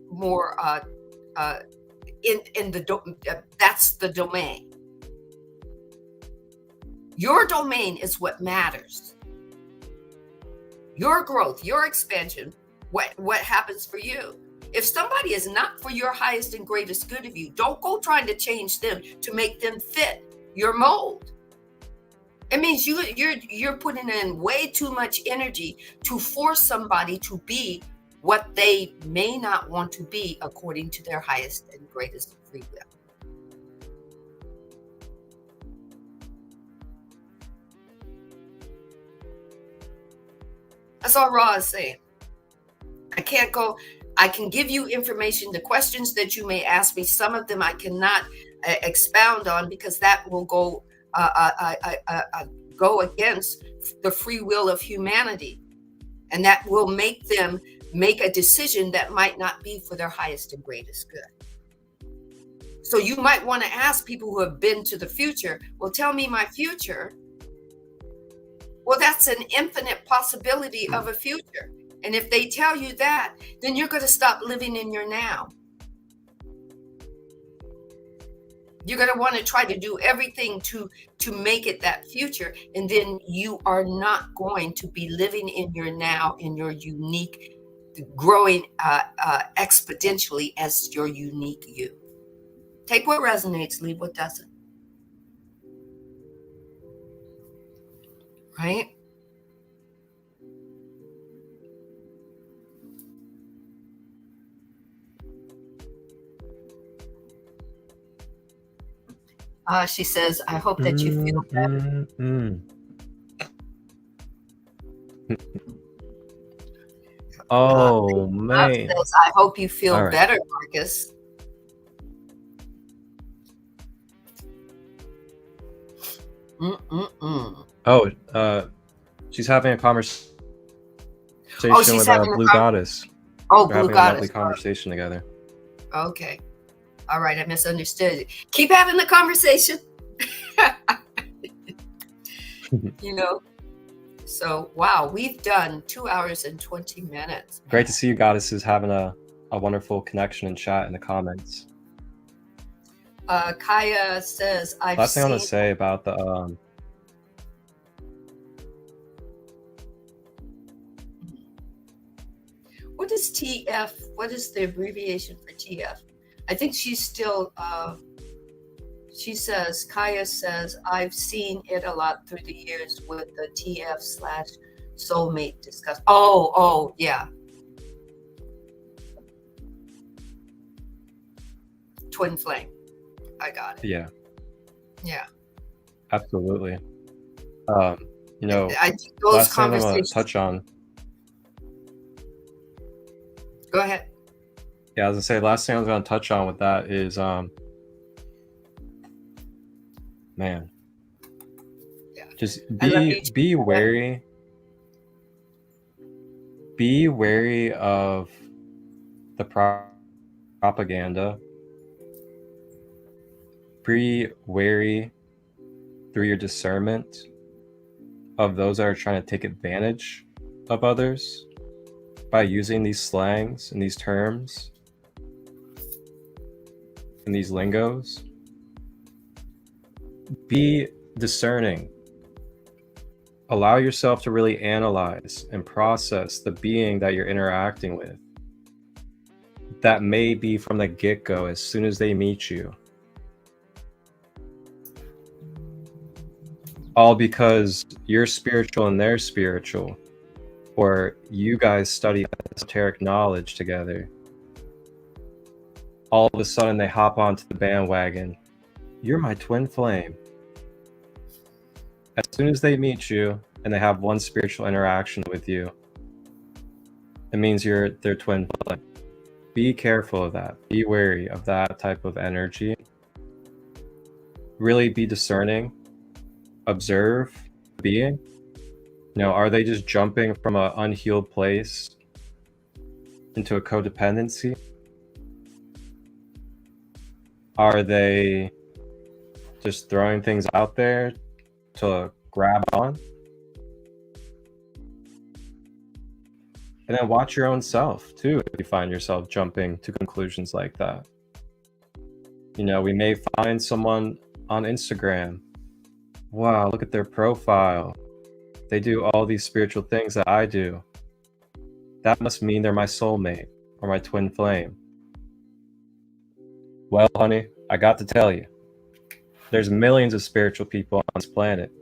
in the that's the domain. Your domain is what matters. Your growth, your expansion, what happens for you. If somebody is not for your highest and greatest good of you, don't go trying to change them to make them fit your mold. It means you're putting in way too much energy to force somebody to be what they may not want to be according to their highest and greatest free will. That's all Ra is saying. I can give you information, the questions that you may ask me, some of them I cannot expound on because that will go against the free will of humanity. And that will make them make a decision that might not be for their highest and greatest good. So you might want to ask people who have been to the future, well, tell me my future. Well, that's an infinite possibility of a future. And if they tell you that, then you're going to stop living in your now. You're going to want to try to do everything to make it that future. And then you are not going to be living in your now, in your unique, growing exponentially as your unique you. Take what resonates, leave what doesn't. Right? She says, I hope that you feel better. Oh, man. Says, I hope you feel better, Marcus. Oh, she's having a conversation with Blue Goddess. Oh, They're Blue having Goddess. A lovely conversation together. Okay. All right, I misunderstood. Keep having the conversation. You know. So, wow, we've done 2 hours and 20 minutes. Great to see you goddesses having a wonderful connection and chat in the comments. Kaya says, last thing I want to say about the what is TF? What is the abbreviation for TF? I think she's still she says, Kaya says, I've seen it a lot through the years with the TF/soulmate discussion. Oh, yeah. Twin flame. I got it. Yeah. Yeah. Absolutely. You know, those last thing I want conversations. to touch on. Go ahead. Yeah, I was gonna say, last thing I was gonna touch on with that is man. Yeah. Just be wary. Be wary of the propaganda. Be wary through your discernment of those that are trying to take advantage of others by using these slangs and these terms and these lingos. Be discerning. Allow yourself to really analyze and process the being that you're interacting with. That may be from the get-go as soon as they meet you. All because you're spiritual and they're spiritual, or you guys study esoteric knowledge together. All of a sudden they hop onto the bandwagon. You're my twin flame. As soon as they meet you and they have one spiritual interaction with you, it means you're their twin flame. Be careful of that. Be wary of that type of energy. Really be discerning. Observe the being. You know, are they just jumping from an unhealed place into a codependency? Are they just throwing things out there to grab on? And then watch your own self too if you find yourself jumping to conclusions like that. You know, we may find someone on Instagram. Wow, look at their profile. They do all these spiritual things that I do. That must mean they're my soulmate or my twin flame. Well, honey, I got to tell you, there's millions of spiritual people on this planet.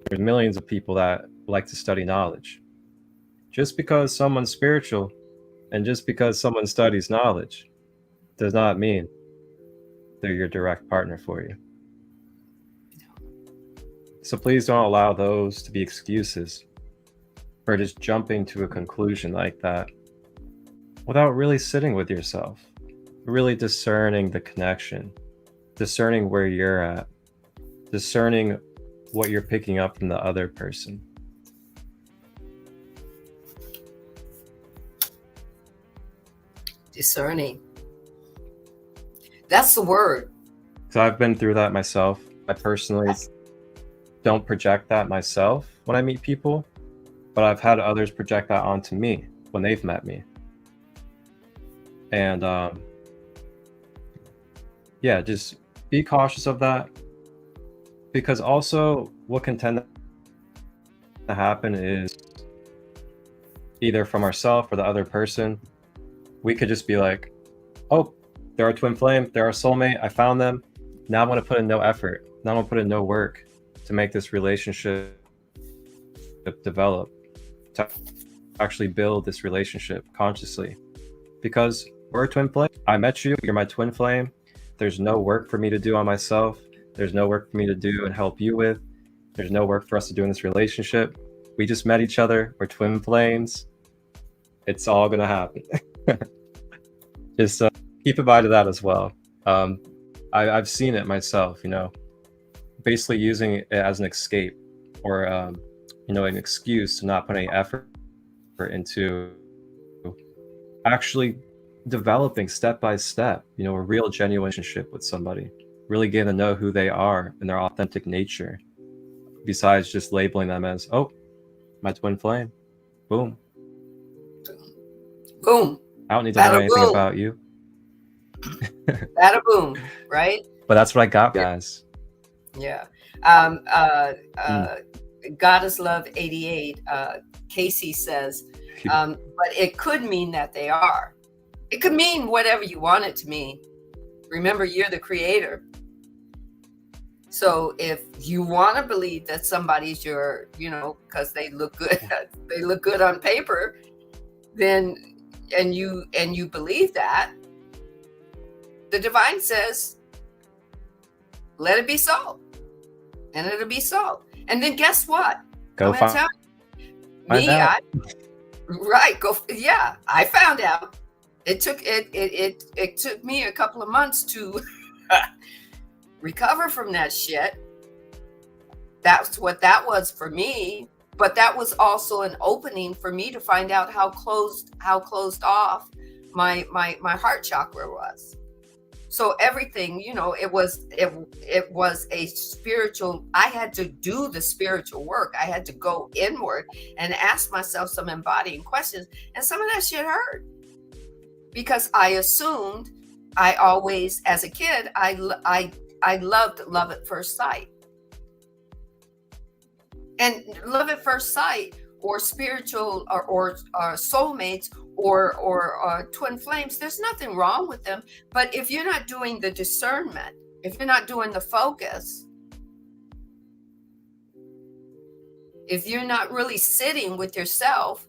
There's millions of people that like to study knowledge. Just because someone's spiritual and just because someone studies knowledge does not mean they're your direct partner for you. So please don't allow those to be excuses for just jumping to a conclusion like that without really sitting with yourself, really discerning the connection, discerning where you're at, discerning what you're picking up from the other person. Discerning. That's the word. So I've been through that myself. I personally don't project that myself when I meet people, but I've had others project that onto me when they've met me. And yeah, just be cautious of that, because also what can tend to happen is either from ourselves or the other person, we could just be like, oh, they're our twin flame, they're our soulmate, I found them. Now I'm going to put in no effort. Now I'm going to put in no work to make this relationship develop, to actually build this relationship consciously. Because we're a twin flame. I met you, you're my twin flame. There's no work for me to do on myself. There's no work for me to do and help you with. There's no work for us to do in this relationship. We just met each other. We're twin flames. It's all going to happen. Just keep in mind of that as well. I've seen it myself, you know, basically using it as an escape or, you know, an excuse to not put any effort into actually developing step by step, you know, a real genuine relationship with somebody, really getting to know who they are and their authentic nature, besides just labeling them as, oh, my twin flame. Boom. Boom. I don't need to know anything about you. Bada boom, right? But that's what I got, guys. Yeah. Goddess Love 88, Casey says, but it could mean that they are. It could mean whatever you want it to mean. Remember, you're the creator. So if you want to believe that somebody's your, you know, because they look good, they look good on paper, then and you believe that, the divine says, let it be so. And it'll be so. And then guess what? Go find out. I found out. It took me a couple of months to recover from that shit. That's what that was for me. But that was also an opening for me to find out how closed off my heart chakra was. So everything, you know, it was a spiritual. I had to do the spiritual work. I had to go inward and ask myself some embodying questions, and some of that shit hurt because I assumed I always, as a kid, I loved love at first sight, and love at first sight, or spiritual, or soulmates, or twin flames. There's nothing wrong with them, but if you're not doing the discernment, if you're not doing the focus, if you're not really sitting with yourself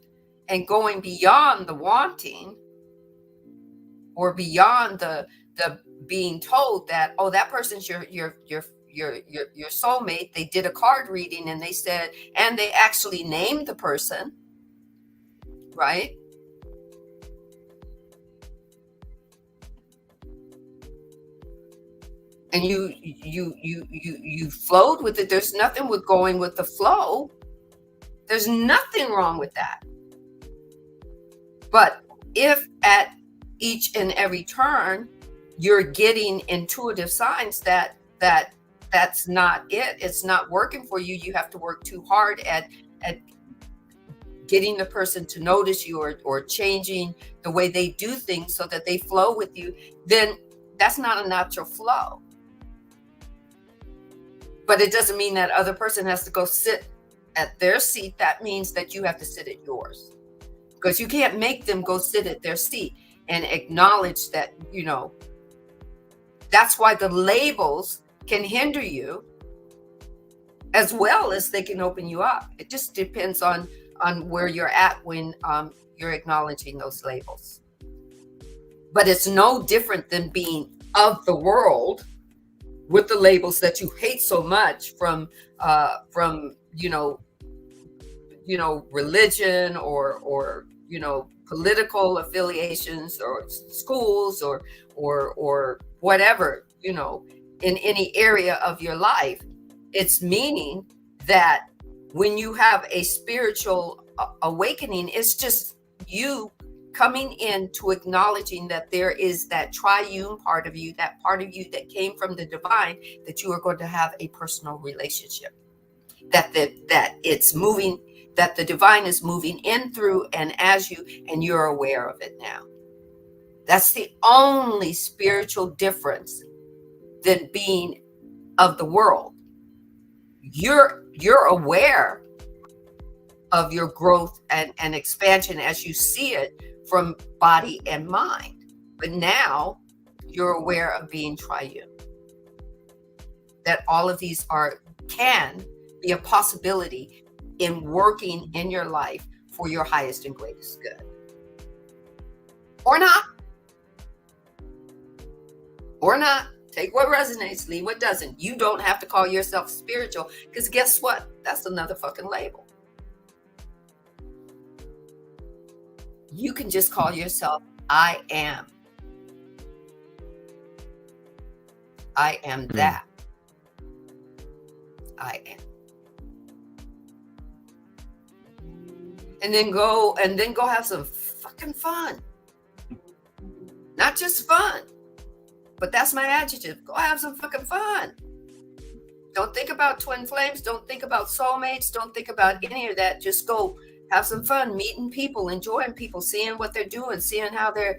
and going beyond the wanting, or beyond the being told that, oh, that person's your soulmate. They did a card reading and they said, and they actually named the person, right? And you flowed with it. There's nothing with going with the flow. There's nothing wrong with that. But if at each and every turn you're getting intuitive signs that that's not it, it's not working for you, you have to work too hard at getting the person to notice you, or changing the way they do things so that they flow with you, then that's not a natural flow. But it doesn't mean that other person has to go sit at their seat. That means that you have to sit at yours, because you can't make them go sit at their seat and acknowledge that, that's why the labels can hinder you as well as they can open you up. It just depends on where you're at when you're acknowledging those labels. But it's no different than being of the world with the labels that you hate so much from religion or political affiliations or schools or whatever, in any area of your life. It's meaning that when you have a spiritual awakening, it's just you coming into acknowledging that there is that triune part of you, that part of you that came from the divine, that you are going to have a personal relationship, that it's moving, that the divine is moving in, through, and as you, and you're aware of it now. That's the only spiritual difference than being of the world. You're aware of your growth and expansion as you see it from body and mind. But now you're aware of being triune. That all of these can be a possibility in working in your life for your highest and greatest good. Or not. Or not. Take what resonates, leave what doesn't. You don't have to call yourself spiritual, because guess what? That's another fucking label. You can just call yourself I am. I am that. I am. And then go have some fucking fun. Not just fun, but that's my adjective. Go have some fucking fun. Don't think about twin flames. Don't think about soulmates. Don't think about any of that. Just go have some fun, meeting people, enjoying people, seeing what they're doing, seeing how they're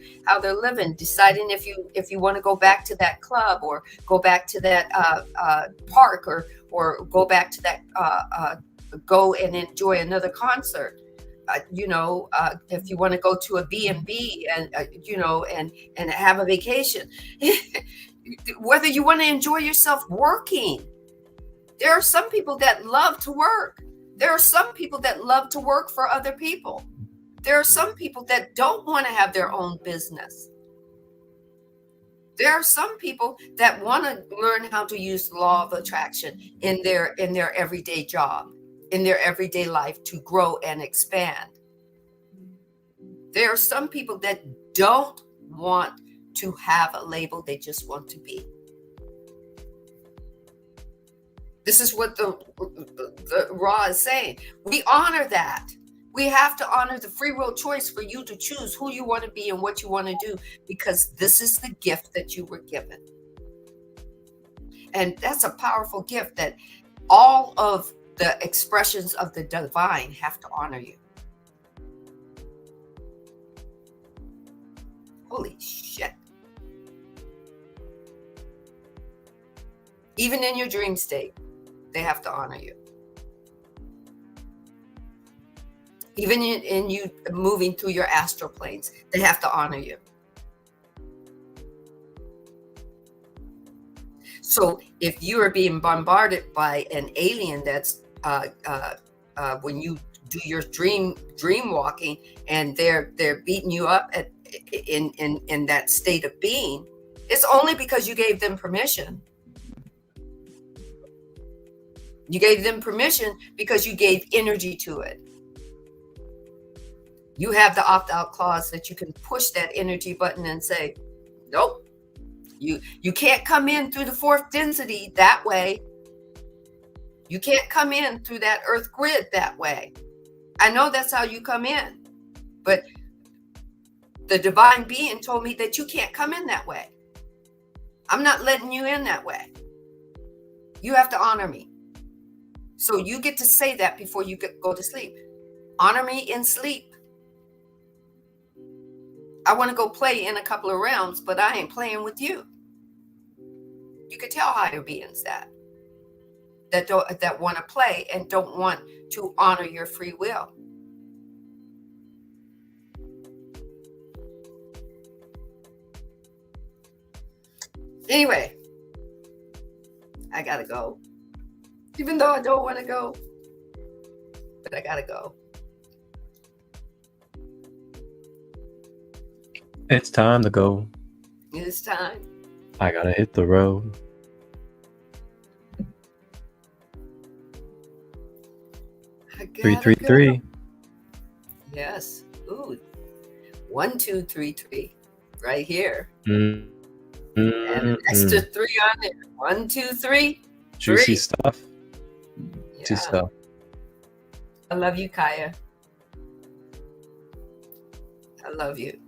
living, deciding if you want to go back to that club, or go back to that park, or go back to that go and enjoy another concert. If you want to go to a B&B and and have a vacation, whether you want to enjoy yourself working. There are some people that love to work. There are some people that love to work for other people. There are some people that don't want to have their own business. There are some people that want to learn how to use the law of attraction in their everyday job, in their everyday life, to grow and expand. There are some people that don't want to have a label. They just want to be. This is what the Ra is saying. We honor that. We have to honor the free will choice for you to choose who you want to be and what you want to do, because this is the gift that you were given. And that's a powerful gift that all of the expressions of the divine have to honor you. Holy shit. Even in your dream state, they have to honor you. Even in you moving through your astral planes, they have to honor you. So if you are being bombarded by an alien that's when you do your dream walking, and they're beating you up in that state of being, it's only because you gave them permission. You gave them permission because you gave energy to it. You have the opt-out clause that you can push that energy button and say, nope, you can't come in through the fourth density that way. You can't come in through that earth grid that way. I know that's how you come in, but the divine being told me that you can't come in that way. I'm not letting you in that way. You have to honor me. So you get to say that before you go to sleep. Honor me in sleep. I want to go play in a couple of realms, but I ain't playing with you. You could tell higher beings that want to play and don't want to honor your free will. Anyway, I gotta go. Even though I don't want to go, but I gotta go. It's time to go. It's time. I gotta hit the road. I gotta 333. go. Yes. Ooh. 1, 2, 3, 3. Right here. And an extra 3 on there. 1, 2, 3. Juicy 3. stuff. Yeah. Juicy stuff. I love you, Kaya. I love you.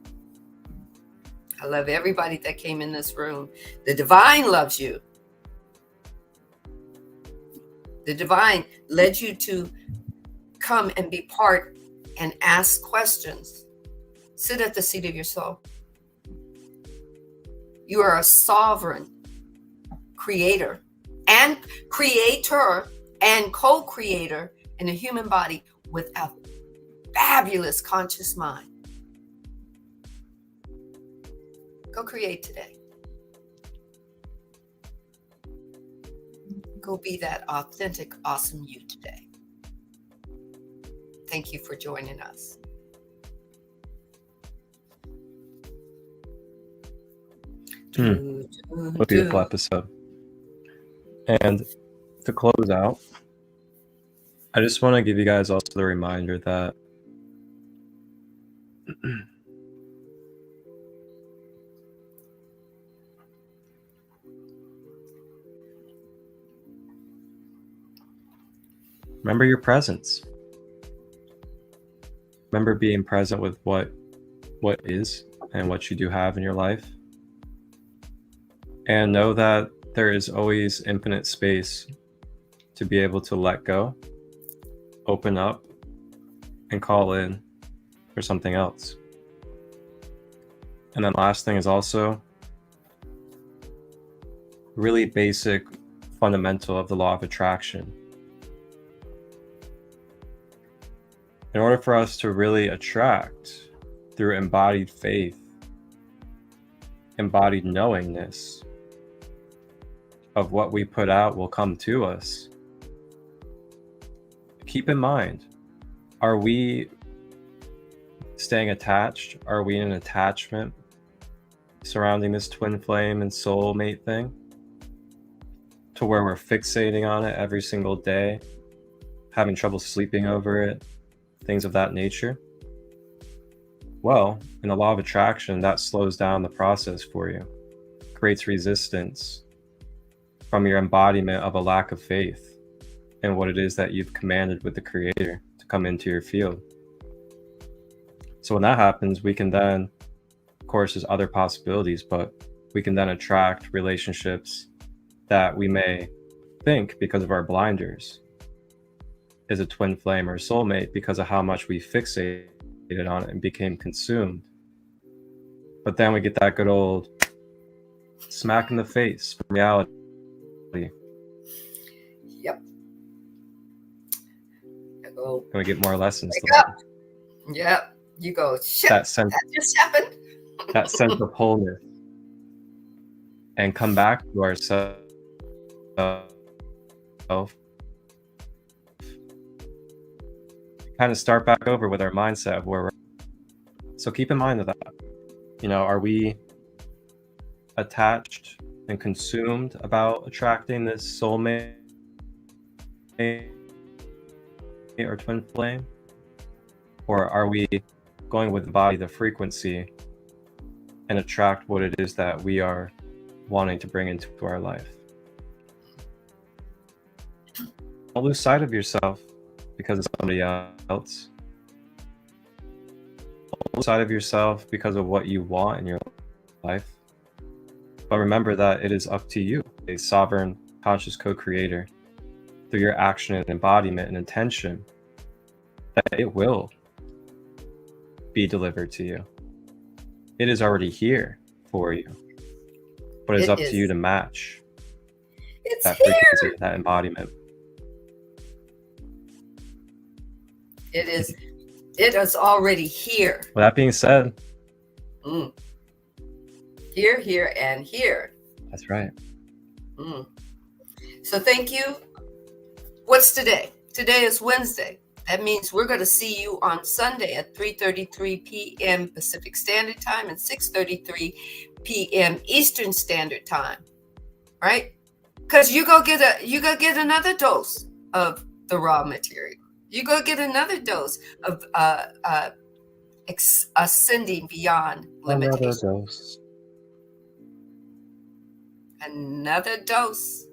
I love everybody that came in this room. The divine loves you. The divine led you to come and be part and ask questions. Sit at the seat of your soul. You are a sovereign creator and co-creator in a human body with a fabulous conscious mind. Go create today. Go be that authentic, awesome you today. Thank you for joining us. What a beautiful episode. And to close out, I just want to give you guys also the reminder that remember your presence. Remember being present with what is and what you do have in your life. And know that there is always infinite space to be able to let go, open up, and call in for something else. And then last thing is also really basic, fundamental of the law of attraction. In order for us to really attract through embodied faith, embodied knowingness of what we put out will come to us, keep in mind, are we staying attached? Are we in an attachment surrounding this twin flame and soulmate thing to where we're fixating on it every single day, having trouble sleeping over it, things of that nature? Well, in the law of attraction, that slows down the process for you, creates resistance from your embodiment of a lack of faith in what it is that you've commanded with the Creator to come into your field. So when that happens, we can then, of course, there's other possibilities, but we can then attract relationships that we may think, because of our blinders, is a twin flame or a soulmate because of how much we fixated on it and became consumed. But then we get that good old smack in the face from reality. Yep. Go. And we get more lessons to Wake learn. up. Yep. You go, shit, That sense, that just happened. that sense of wholeness, and come back to ourselves. Kind of start back over with our mindset of where we're. So keep in mind of that. Are we attached and consumed about attracting this soulmate or twin flame? Or are we going with the body, the frequency, and attract what it is that we are wanting to bring into our life? Don't lose sight of yourself because of somebody else. Don't lose sight of yourself because of what you want in your life. But remember that it is up to you, a sovereign, conscious co-creator, through your action and embodiment and intention, that it will be delivered to you. It is already here for you, but it's It up to you is. to match It's that here. frequency, that embodiment. It is. It is already here. With that being said, Here, here, and here. that's right. So thank you. What's today? Today is Wednesday. That means we're going to see you on Sunday at 3:33 p.m. Pacific Standard Time and 6:33 p.m. Eastern Standard Time, right? Because you go get another dose of the raw material. You go get another dose of ascending beyond limitations. Another dose. Another dose.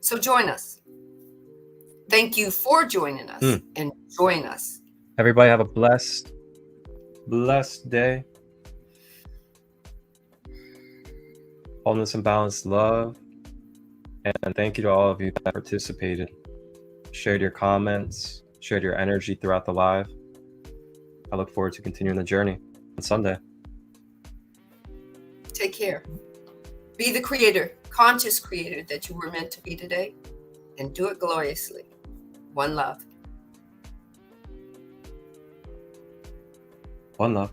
So join us. Thank you for joining us and join us. Everybody have a blessed day. Wholeness and balanced love. And thank you to all of you that participated, shared your comments, shared your energy throughout the live. I look forward to continuing the journey on Sunday. Take care. Be the creator, conscious creator that you were meant to be today, and do it gloriously. One love. One love.